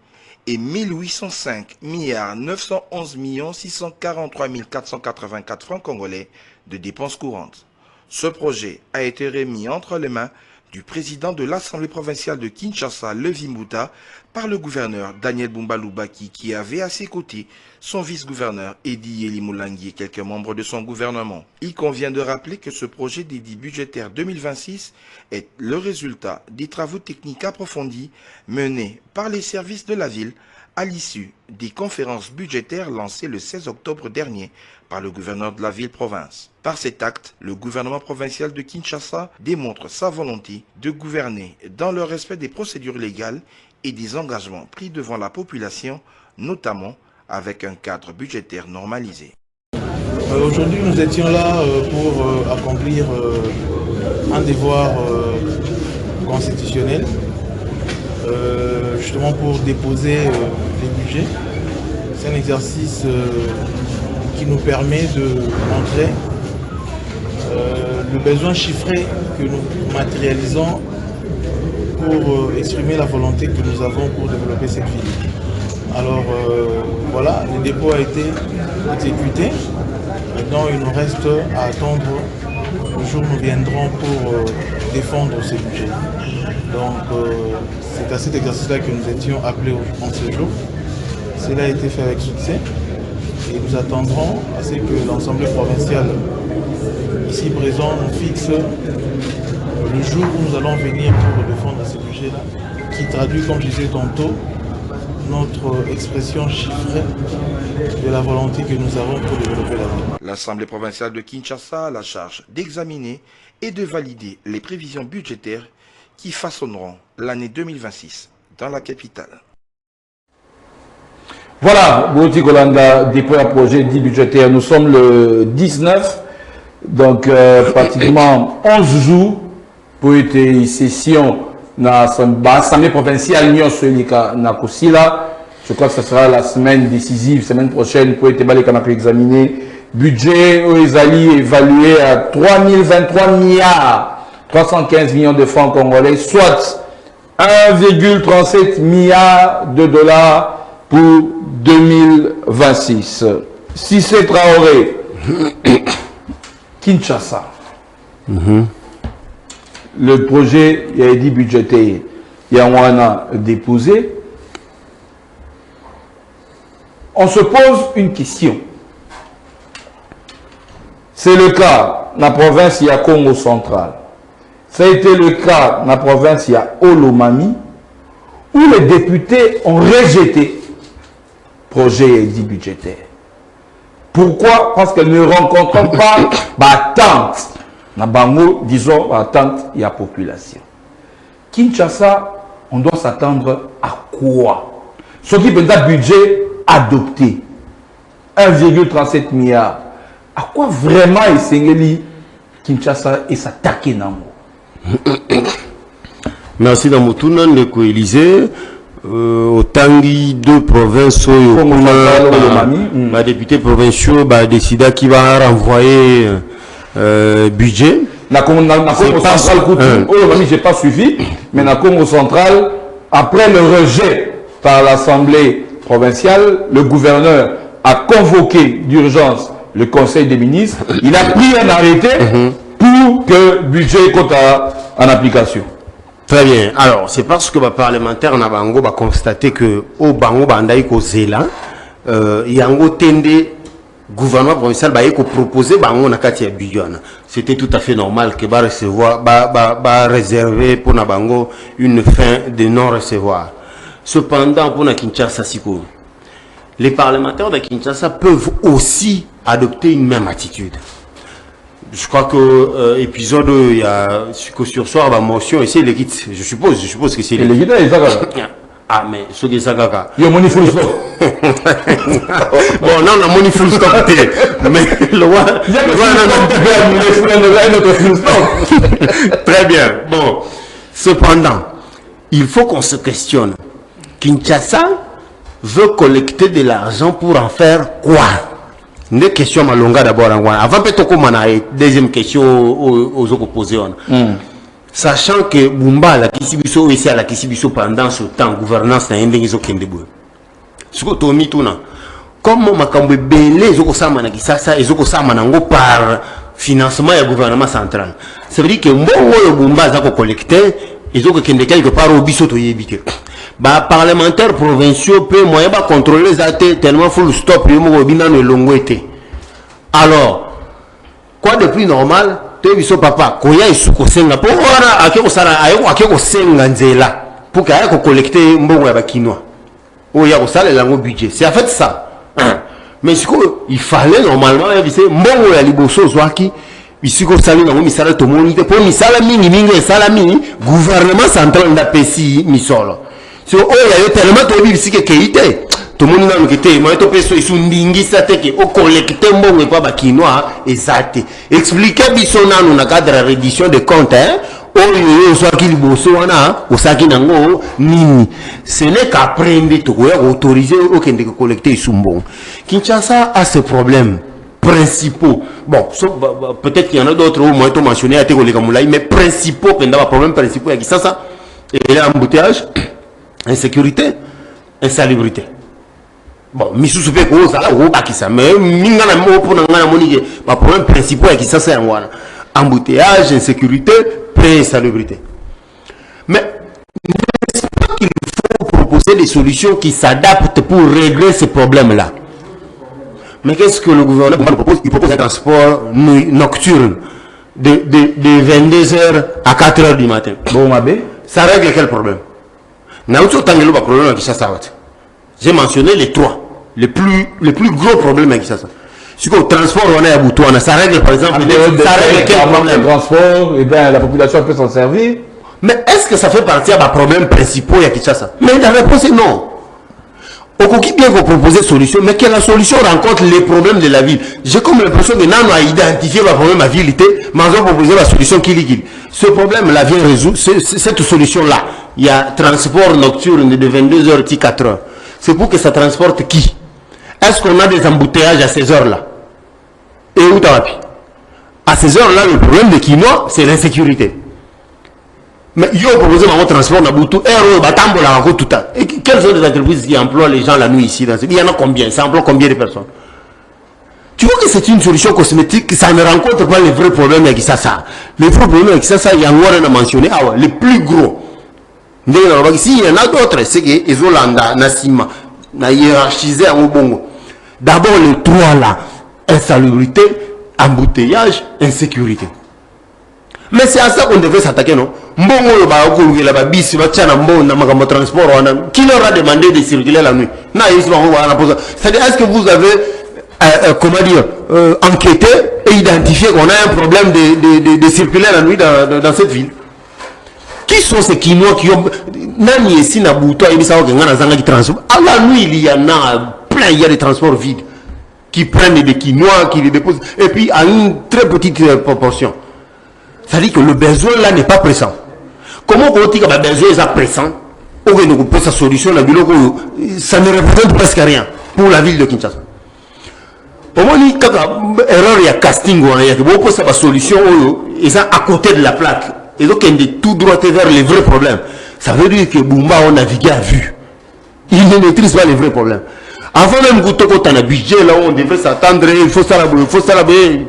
et 1805 milliards 911 643 484 francs congolais de dépenses courantes. Ce projet a été remis entre les mains du président de l'Assemblée provinciale de Kinshasa, Levi Mbuta, par le gouverneur Daniel Bumba Lubaki, qui avait à ses côtés son vice-gouverneur Edi Elimoulangi et quelques membres de son gouvernement. Il convient de rappeler que ce projet d'édit budgétaire 2026 est le résultat des travaux techniques approfondis menés par les services de la ville à l'issue des conférences budgétaires lancées le 16 octobre dernier par le gouverneur de la ville-province. Par cet acte, le gouvernement provincial de Kinshasa démontre sa volonté de gouverner dans le respect des procédures légales et des engagements pris devant la population, notamment avec un cadre budgétaire normalisé. Aujourd'hui, nous étions là pour accomplir un devoir constitutionnel, justement pour déposer les budgets. C'est un exercice qui nous permet de montrer le besoin chiffré que nous matérialisons pour exprimer la volonté que nous avons pour développer cette ville. Alors voilà, le dépôt a été exécuté. Maintenant, il nous reste à attendre le jour où nous viendrons pour défendre ce budget. Donc c'est à cet exercice-là que nous étions appelés en ce jour. Cela a été fait avec succès et nous attendrons à ce que l'Assemblée provinciale ici présent nous fixe le jour où nous allons venir pour défendre ce budget-là, qui traduit, comme je disais tantôt, notre expression chiffrée de la volonté que nous avons pour développer la ville. L'Assemblée provinciale de Kinshasa a la charge d'examiner et de valider les prévisions budgétaires qui façonneront l'année 2026 dans la capitale. Voilà, Bouti Golanda déploie un projet dit budgétaire. Nous sommes le 19, donc pratiquement 11 jours pour une session dans l'Assemblée provinciale na Kusila. Je crois que ce sera la semaine décisive, semaine prochaine, pour être examiner. Budget évalué à 3023 milliards 315 millions de francs congolais, soit 1,37 milliard de dollars pour 2026. Si c'est Traoré, Kinshasa, le projet, il y a dit budgétaire, il y a un déposé. On se pose une question. C'est le cas dans la province, il y a Congo central. Ça a été le cas dans la province, il y a Olomami, où les députés ont rejeté le projet dit budgétaire. Pourquoi? Parce qu'elles ne rencontrent pas l'attente. Disons, attente, il y a population. Kinshasa, on doit s'attendre à quoi? Ce qui peut être budget adopté, 1,37 milliard. À quoi vraiment Essengeli Kinshasa et s'attaquer dans le Merci Damotuna, le co-Élysée. Au Tanguy, deux provinces, les députés provinciaux ont décidé qu'il va renvoyer budget. La Congo central, je n'ai pas suivi, mais la Congo central, après le rejet par l'Assemblée provinciale, le gouverneur a convoqué d'urgence le Conseil des ministres. Il a pris un arrêté pour que le budget soit en application. Très bien. Alors, c'est parce que les parlementaires en Abango ont constaté que au Bango Bandaïko Zéla, il y a un gouvernement provincial qui a proposé Bango Nakati budget. C'était tout à fait normal que recevoir, réserver pour Nabango une fin de non-recevoir. Cependant, pour Kinshasa, les parlementaires de Kinshasa peuvent aussi adopter une même attitude. Je crois que épisode il y a sur soir la motion et c'est les guides. Je suppose que c'est les guides. Ah mais ce qui est ça gaga. Il y a money full stop. Bon non la money full stop mais le roi très bien. Bon cependant il faut qu'on se questionne. Kinshasa veut collecter de l'argent pour en faire quoi? Une question malonga d'abord avant peut-être comme deuxième question aux opposés. Sachant que Bumba la Kisibiso ici à la Kisibiso pendant ce temps gouvernance n'a rien de Ce que Tommy Tuna. Comme makambo belé ezoko sama na Kisasa ezoko sama nango par financement du gouvernement central. Ça veut dire que mbongo yo bumba za ko collecter ezoko kende quelque part au biso to yebite. Ba parlementaires provinciaux peut moyen ba contrôler les actes tellement full stop yo mo bina no longwete. Alors quoi de plus normal te biso papa koya isuko senga pour wana akeko sala ayeko akeko senga nzela pour ka ko collecter mbongo ya bakinois. Oya ko sala lango budget. C'est en fait ça. Mais il fallait normalement mbongo ya liboso zwaki bisiko sali na misala to monite pour misala mingi salami gouvernement central nda pesi misolo so oya yo tellement to bisike keite to moni na ngete mo to peso isu ndingisa teke o collecter mbongo pa bakinois exact expliquer biso nanu na cadre de reddition de comptes oyo zwaki liboso wana osaki nango nini ce n'est qu'après to ko autoriser au kende ko collecter isumbongo. Kinshasa a ces problèmes principaux. Bon, peut-être qu'il y en a d'autres au moins to mentionné à Teko Lekamulai, mais principaux pendant problème principaux à Kinshasa et l'embouteillage, insécurité, insalubrité. Bon, misusu pe ko za ko bakisa mais minga na mo pour ngana moni ba problème principaux à Kinshasa ngwana. Embouteillage, insécurité, insalubrité. Mais n'est-ce pas qu'il faut proposer des solutions qui s'adaptent pour régler ces problèmes-là? Mais qu'est-ce que le gouvernement propose? Il propose un transport nocturne de 22h à 4h du matin. Bon, Mabé. Ça règle quel problème? J'ai mentionné les trois, les plus gros problèmes avec ça. Si le transport on est à Boutouana, ça règle par exemple ça règle quel problème? Le transport, et bien la population peut s'en servir. Mais est-ce que ça fait partie des problèmes principaux à Kinshasa? Mais la réponse est non. Au qui bien vous proposer une solution, mais quelle solution rencontre les problèmes de la ville? J'ai comme l'impression que nous avons identifié le problème de la ville, mais nous avons proposé la solution qui est. Ce problème-là vient résoudre, cette solution-là. Il y a transport nocturne de 22h à 4h. C'est pour que ça transporte qui? Est-ce qu'on a des embouteillages à ces heures-là? Et où t'as appris? À ces heures-là, le problème de Kinois, c'est l'insécurité. Mais ils ont proposé un transport dans Boutou, tout ça. Et quelles sont les entreprises qui emploient les gens la nuit ici? Il y en a combien? Ça emploie combien de personnes? Tu vois que c'est une solution cosmétique, ça ne rencontre pas les vrais problèmes avec ça. Les vrais problèmes avec ça, il y a un mentionné, les plus gros. S'il y en a d'autres, c'est qu'ils ont Nassima, hiérarchisé en Bongo. D'abord, les trois là, insalubrité, embouteillage, insécurité. Mais c'est à ça qu'on devait s'attaquer, non? Qui leur a demandé de circuler la nuit? C'est-à-dire, est-ce que vous avez, comment dire, enquêté et identifié qu'on a un problème de circuler la nuit dans cette ville? Qui sont ces Kinois qui ont... Nani ici na Bouto, il y a des transports. À la nuit, il y en a plein, il y a des transports vides qui prennent des Kinois, qui les déposent, et puis à une très petite proportion. Ça dit que le besoin là n'est pas pressant. Comment on dit que le besoin est pressant? On veut nous sa solution, ça ne représente presque rien pour la ville de Kinshasa. Au moins, il y a erreur, il y a casting, il y a beaucoup de solutions, ils sont à côté de la plaque. Et donc, ils sont tout droit vers les vrais problèmes. Ça veut dire que Bumba a navigué à vue. Il ne maîtrise pas les vrais problèmes. Avant même que tu aies un budget, là où on devrait s'attendre, il faut savoir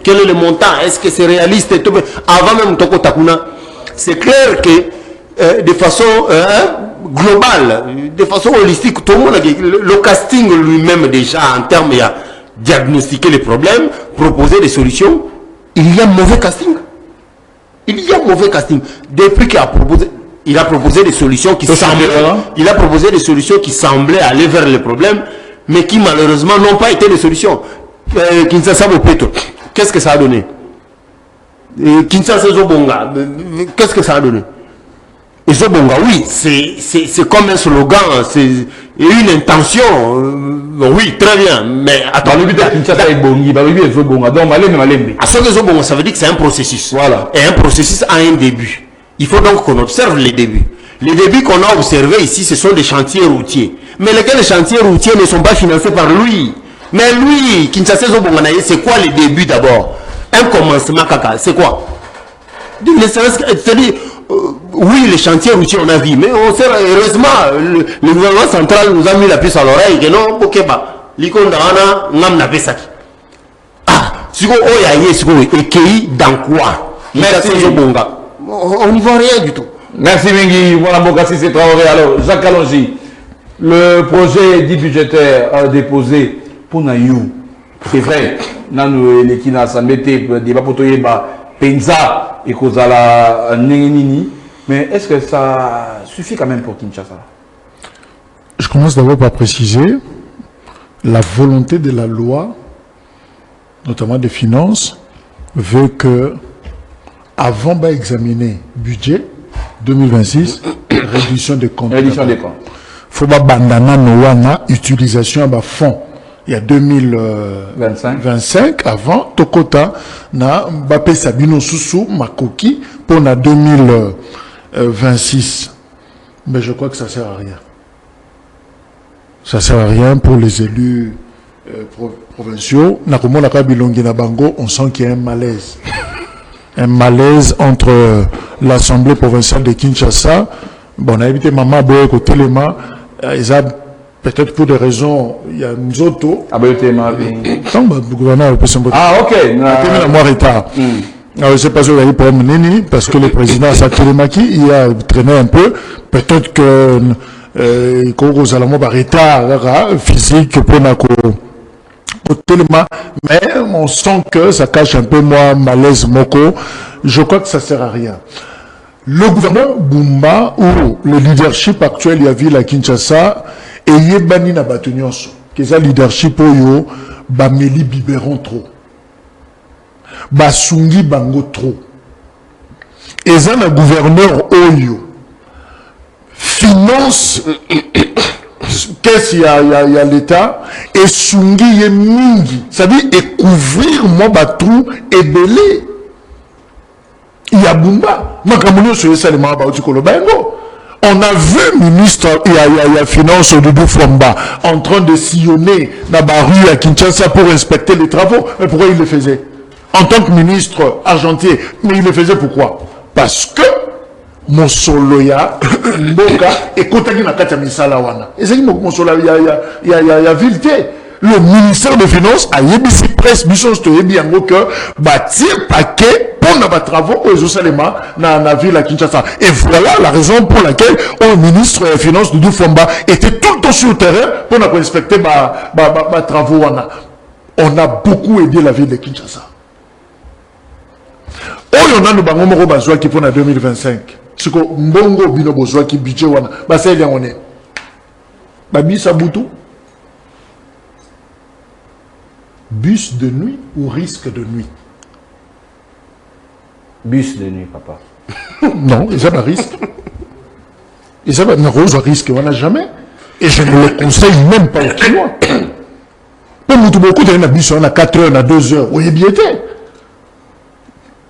quel est le montant, est-ce que c'est réaliste et tout. Avant même que tu aies c'est clair que de façon globale, de façon holistique, tout le monde a le casting lui-même déjà en termes de diagnostiquer les problèmes, proposer des solutions, il y a mauvais casting. Il y a mauvais casting. Depuis qu'il a proposé, il a proposé des solutions qui semblaient aller vers les problèmes, mais qui malheureusement n'ont pas été des solutions. Kinshasa Bopeto, qu'est-ce que ça a donné? Kinshasa Zobonga, qu'est-ce que ça a donné? Et Zobonga, oui, c'est comme un slogan, c'est une intention. Oui, très bien, mais attends. Kinshasa est Bongi, Zobonga, donc à ce que Zobonga, ça veut dire que c'est un processus. Voilà. Et un processus a un début. Il faut donc qu'on observe les débuts. Les débuts qu'on a observés ici, ce sont des chantiers routiers. Mais lesquels chantiers routiers ne sont pas financés par lui. Mais lui, Kinshasa Zobonganaye, c'est quoi les débuts d'abord? Un commencement, kaka, c'est quoi? C'est-à-dire, oui, les chantiers routiers, on a vu, mais on sait, heureusement, le gouvernement central nous a mis la puce à l'oreille, que non, ok, bah, l'icône-d'ana, n'am n'a pas ça. Ah, si on y a, si on est écueilli dans quoi? Merci. On n'y voit rien du tout. Merci Mengi, voilà Bokassi c'est Traoré. Alors, Jacques Alongi, le projet dit budgétaire déposé pour Nayou, c'est vrai, nous les qui n'a pas débat pour Penza et Kozala Nengenini, mais est-ce que ça suffit quand même pour Kinshasa? Je commence d'abord par préciser la volonté de la loi, notamment des finances, veut que avant d'examiner budget 2026, réduction des comptes. Réduction des comptes. Faut pas bandana noana utilisation à fonds. Il y a 2025 avant Tokota na Mbappé Sabino Soussou Makoki pour na 2026. Mais je crois que ça sert à rien. Ça sert à rien pour les élus provinciaux. Na komo la kabilongi na bango, on sent qu'il y a un malaise. Un malaise entre l'Assemblée provinciale de Kinshasa. Bon, on a évité Maman Boye côté Téléma. Ils ont peut-être pour des raisons, il y a une auto. Ah, ben, le gouverneur peut s'embêter. Ah, ok. La moi retard. Alors, je ne sais pas si vous avez problème Nini, parce que le président Télémaki, il a traîné un peu. Peut-être que vous allez avoir retard physique pour Téléma, mais on sent que ça cache un peu moins malaise Moko. Je crois que ça ne sert à rien. Le gouverneur Bumba ou le leadership actuel, il y a vu la Kinshasa, et il y a bani na batunios, que ça leadership oyo, bameli biberon trop, basungi bango trop. Et ça, le gouverneur oyo, finance, qu'est-ce qu'il y a l'État, et sungi ye mingi, ça veut dire, et couvrir moi batrou et belé. Il y a Bumba. On a vu ministre il y a finance Doudou Fomba en train de sillonner dans la rue à Kinshasa pour inspecter les travaux. Mais pourquoi il le faisait? En tant que ministre argentier. Mais il le faisait pourquoi? Parce que Monsoloya, Mboka, et Kotagi na Katia Misalawana. Et c'est Monsoloya, il y a vilté. Le ministère des Finances a yébisi presse, mission de yébi en gros que bâtir paquet pour nos travaux aux Osalema dans la ville à Kinshasa. Et voilà la raison pour laquelle le ministre des Finances Doudou Fomba était tout le temps sur le terrain pour nous inspecter ma travaux. On a beaucoup aidé la ville de Kinshasa. On a nos bangomoro bazwa qui font en 2025. Ce que mbongo bino bozwa qui budget wana. Bah c'est bien on est. Babi Sabutu. Bus de nuit ou risque de nuit? Bus de nuit, papa. Non, ils ont un risque. Ils ont un risque, on n'a jamais. Et je ne le conseille même pas au Kinois. Pour nous, beaucoup de bus, on a 4 heures, on a 2 heures. Oui, bien été.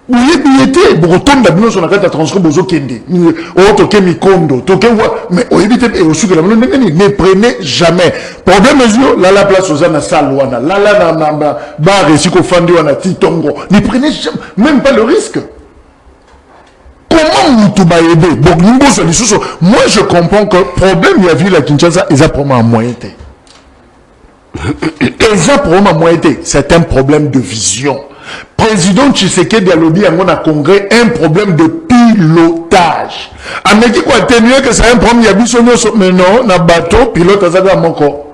Oui, bien été. Pour retourner dans le on a 4 transport, bozo kende. Toke mikondo, toke wa. Mais oui, bien été. Et au sucre, ne prenez jamais. Problème, la place aux ana salwana, la na bar et si qu'on fandi wana titongo. Ne prenez jamais, même pas le risque. Comment nous aider? Moi, je comprends que le problème, il y a vu la Kinshasa, ils ont probablement un moyen. C'est un problème de vision. Président Tshisekedi a lobby à congrès un problème de pilotage. Amérique quoi atténuer que c'est un problème, il y a mais non, na bateau, pilote à moko.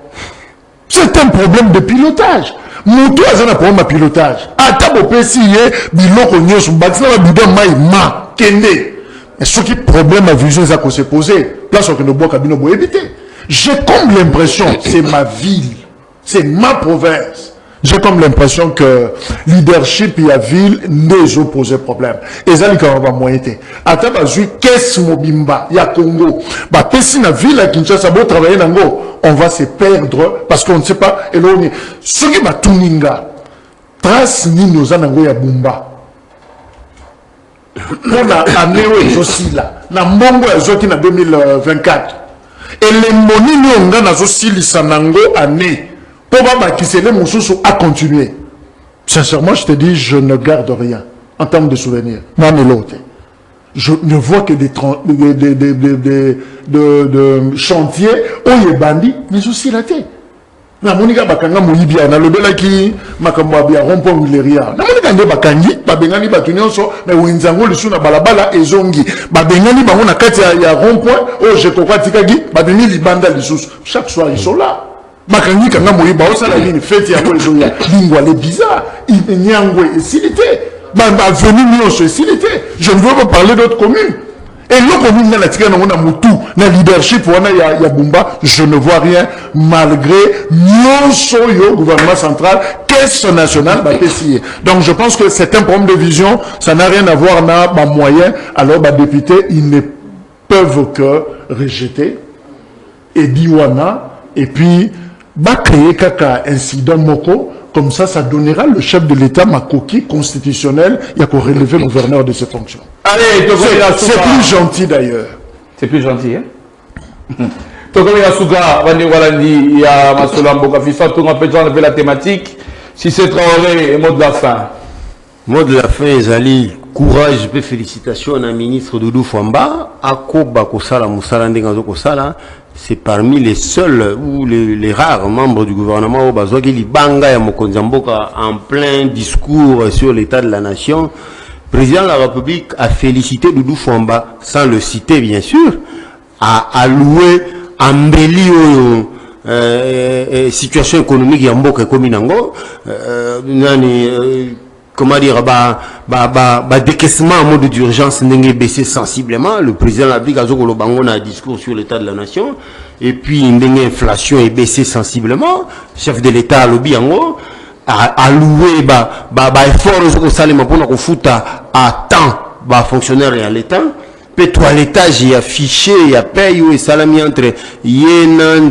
C'est un problème de pilotage. Moutou a un problème de pilotage. Atabo pesiye, biloko nyosu, batina bidon maïma, kende. Et ce qui est problème à vision, ça qu'on s'est posé. Là, ce que nous bois cabino pour éviter. J'ai comme l'impression, c'est ma ville, c'est ma province. J'ai comme l'impression que leadership et la ville ne opposent problème. Et ça, il y a un moyen. Attends, qu'est-ce mobimba, il y a Congo. Bah, si la ville à Kinshasa, beau travailler dans on va se perdre parce qu'on ne sait pas. Et là, on est. Ce qui va tout ninga, trace ni nos anango ya bumba. On a amené aussi là. Na mbongo ya zoki na 2024. Et les monini on a aussi lisanango année. Pour Bakisele Moussoussou a continué. Sincèrement, je te dis, je ne garde rien en termes de souvenirs. Non, mais l'autre. Je ne vois que des chantiers où il y a bandits, mais aussi la tête. Na monika bakanga moyibia na lobela ki makambo abia rompo mileria na monika nde bakangi babengani batu nyonso na wenzango lisu na balabala ezongi babengani bango na kati ya rompo o je kokwa tikaki babeni libanda lisusu chaque soir ils sont là bakangi kanga moyiba osala nini fête ya kozoya lingwa les bizarre nyangwe esilité ba venu nyonso esilité je ne veux pas parler d'autres communes. Et le commune na leadership ya Bumba, je ne vois rien malgré le gouvernement central, caisse nationale, donc je pense que c'est un problème de vision, ça n'a rien à voir avec les moyens. Alors les députés, ils ne peuvent que rejeter et diwana et puis créer un incident moko. Comme ça donnera le chef de l'État ma coquille constitutionnelle. Il y a qu'à relever le gouverneur de ses fonctions. Allez, c'est plus gentil d'ailleurs. C'est plus gentil, hein? Tokomi Asuga, Wandi Walandi, il y a Masoula Mboka Fissa, tout le monde peut enlever la thématique. Si c'est Traoré, mot de la fin. Mot de la fin, Zali, courage et félicitations à la ministre Doudou Fwamba. Akoba Kosala, Moussala Ndengazo Kosala. C'est parmi les seuls ou les rares membres du gouvernement au Bazouageli Banga et Mokonzamboka en plein discours sur l'état de la nation. Le président de la République a félicité Doudou Fwamba, sans le citer bien sûr, a alloué embelli situation économique Yamboka et Kominango. Comment dire, décaissement en mode d'urgence n'est baissé sensiblement. Le président de la République a un discours sur l'état de la nation. Et puis, l'inflation est baissée sensiblement. Chef de l'État, lobby en haut, a alloué, effort au salaire pour nous foutre à temps, fonctionnaire et à l'État. Puis, toilettage, il y a fichier, il y a paye, et salami entre Yenan,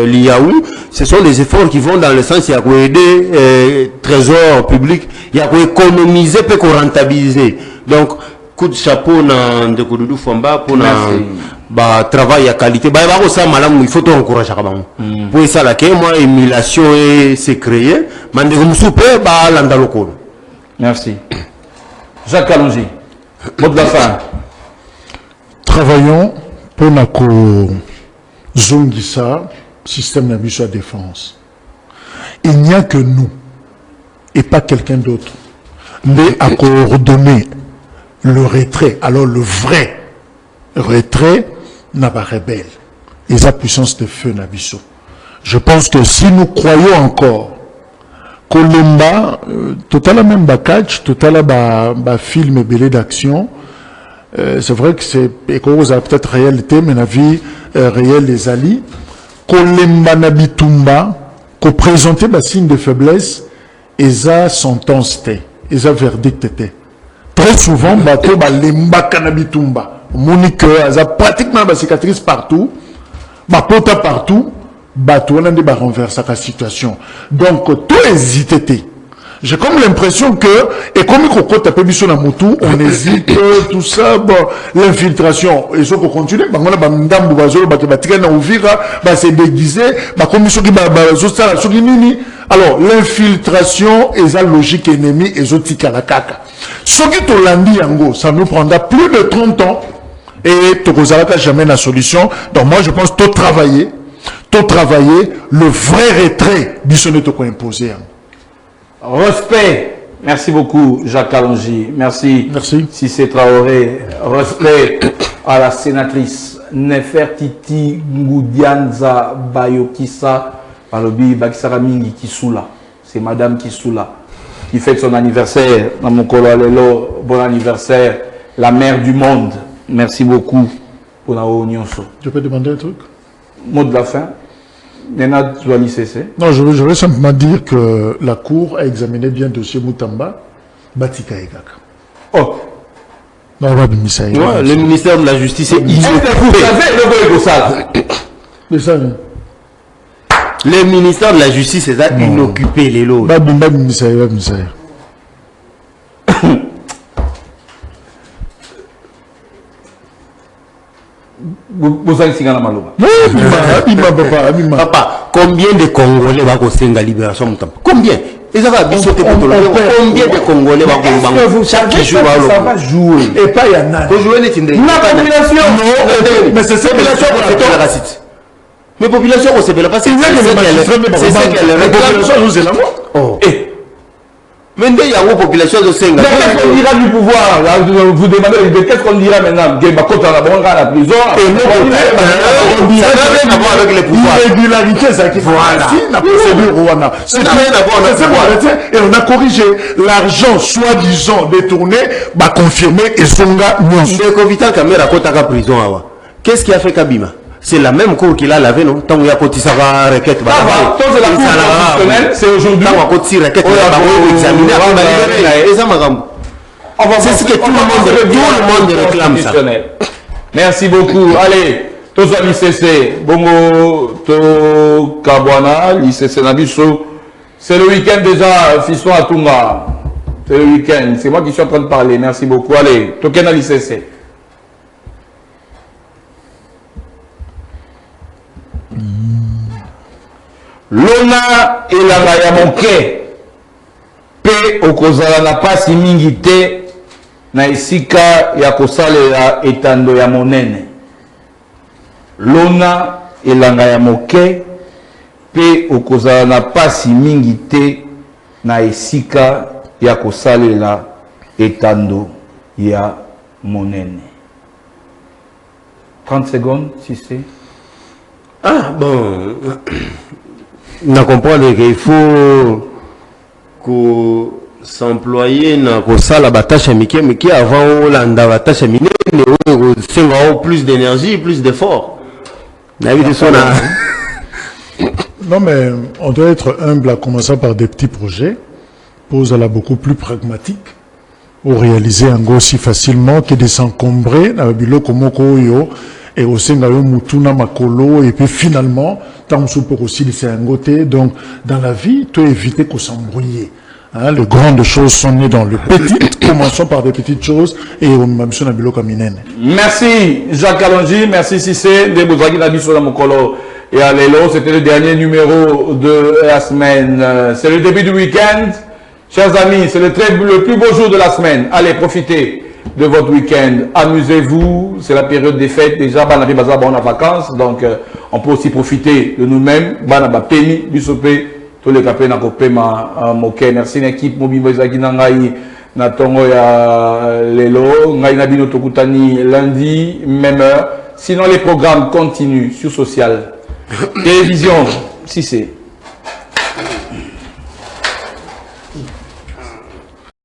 l'Iaou. Ce sont des efforts qui vont dans le sens, il y a quoi aider trésor public, il y a quoi économiser, puis quoi rentabiliser. Donc, coup de chapeau dans de Doudou Fwamba pour un travail à qualité. Il faut tout encourager. Pour ça, là, moi, émulation s'est créée. Merci. Jacques Kalonji, mot de la fin. Travaillons pour notre Zongissa, système d'ambition à défense. Il n'y a que nous et pas quelqu'un d'autre. Mais à coordonner le retrait, alors le vrai retrait n'a pas rebelle. Et sa puissance de feu n'a pas. Je pense que si nous croyons encore Kolomba, total même catch, total film belé d'action, c'est vrai que c'est peut-être réalité, mais la vie réelle des alliés. Kolemba nabitumba, qu'on présentait des signes de faiblesse, et ça sentence té, et ça verdict té. Très souvent, bateau lemba kanabitumba, monique, ça pratiquement des cicatrices partout, pota partout, bateau on a des renverser la situation. Donc tout hésité. J'ai comme l'impression que, et comme il faut taper sur la moto, on hésite, tout ça, bon, l'infiltration, et ce qu'on continue, on a bandam bouzolo, batebatika na ouvira, c'est déguisé, comme ceux qui alors l'infiltration est la logique ennemie et zotika la caca. Ce qui te l'a yango, ça nous prendra plus de 30 ans, et tu n'auras jamais la solution. Donc moi je pense tout travailler, le vrai retrait, bisonne te imposer. Respect. Merci beaucoup, Jacques Kalonji. Merci. Merci. Cissé Traoré. Respect à la sénatrice Nefertiti Ngoudianza Bayokissa Balobi Bakisara Mingi Kisula. C'est Madame Kisula qui fête son anniversaire. Dans mon colonel, bon anniversaire. La mère du monde. Merci beaucoup pour la réunion. Je peux demander un truc? Mot de la fin. Non, je veux simplement dire que la Cour a examiné bien le dossier Moutamba, Batika et Gaka. Oh! Non, le ministère de la Justice est inoccupé. Le ministère de la Justice est inoccupé, les lots. Papa, combien de Congolais vont la libération? Combien? Ils avaient habitué combien de Congolais chaque jour ça va jouer. Et pas il y en a. Pour jouer les population. Non, mais c'est ça que la chose. Mais population, on se fait la passer. C'est ça qu'elle réclame. Oh. Mais il y a une population de 5 ans. Qu'est-ce qu'on dira du pouvoir? Vous demandez qu'est-ce qu'on dira maintenant? Que Bakota la bonne à la prison. Ça n'a rien à voir avec les pouvoirs. L'irrégularité, c'est qu'il faut la procédure Rwanda. C'est rien à voir. Et on a corrigé l'argent soi-disant détourné, confirmé et Songa Nyons. Mais Kovitan Kamera Kotaka prison. Qu'est-ce qui a fait Kabima? C'est la même cour qu'il a lavé, non? Tant qu'il y a côté ça va requête. C'est la cour constitutionnelle, c'est aujourd'hui. Tant qu'il y a requête, c'est ce que tout le monde réclame ça. Merci beaucoup. Allez, tous amis CC, Bongo, to Kabwana, l'ICC Nabiso. C'est le week-end déjà, Fisson Atunga. C'est le week-end. C'est moi qui suis en train de parler. Merci beaucoup. Allez, Token à l'ICC. Lona elanga ya moke pe okozala na pasi mingi te na esika ya kosalela etando ya monene. Lona elanga ya moke pe okozala na pasi mingi te na esika ya kosalela etando ya monene. 30 secondes si c'est. Ah bon. On comprend qu'il faut s'employer dans la bataille chimique, mais qui avant la bataille chimique, c'est plus d'énergie, plus d'efforts. Non, mais on doit être humble à commencer par des petits projets, pour aller beaucoup plus pragmatique, pour réaliser un go aussi facilement que de s'encombrer dans le bilo comme et aussi dans le mutuna makolo et puis finalement tant pour aussi c'est un côté. Donc dans la vie tu éviter qu'on s'embrouille, hein, les grandes choses sont nées dans le petit. Commençons par des petites choses et on m'a mis sur la bilo comme merci Jacques Alonji, merci Cissé de Bouzaki Nabiso la Mokolo et Alelo. C'était le dernier numéro de la semaine, c'est le début du week-end chers amis, c'est le plus beau jour de la semaine. Allez, profitez de votre week-end, amusez-vous, c'est la période des fêtes déjà, on a vacances, donc on peut aussi profiter de nous-mêmes, tous les capés merci l'équipe Natongo ya Lelo, Ngainabino Tokutani lundi, même heure, sinon les programmes continuent sur Social, télévision, si c'est.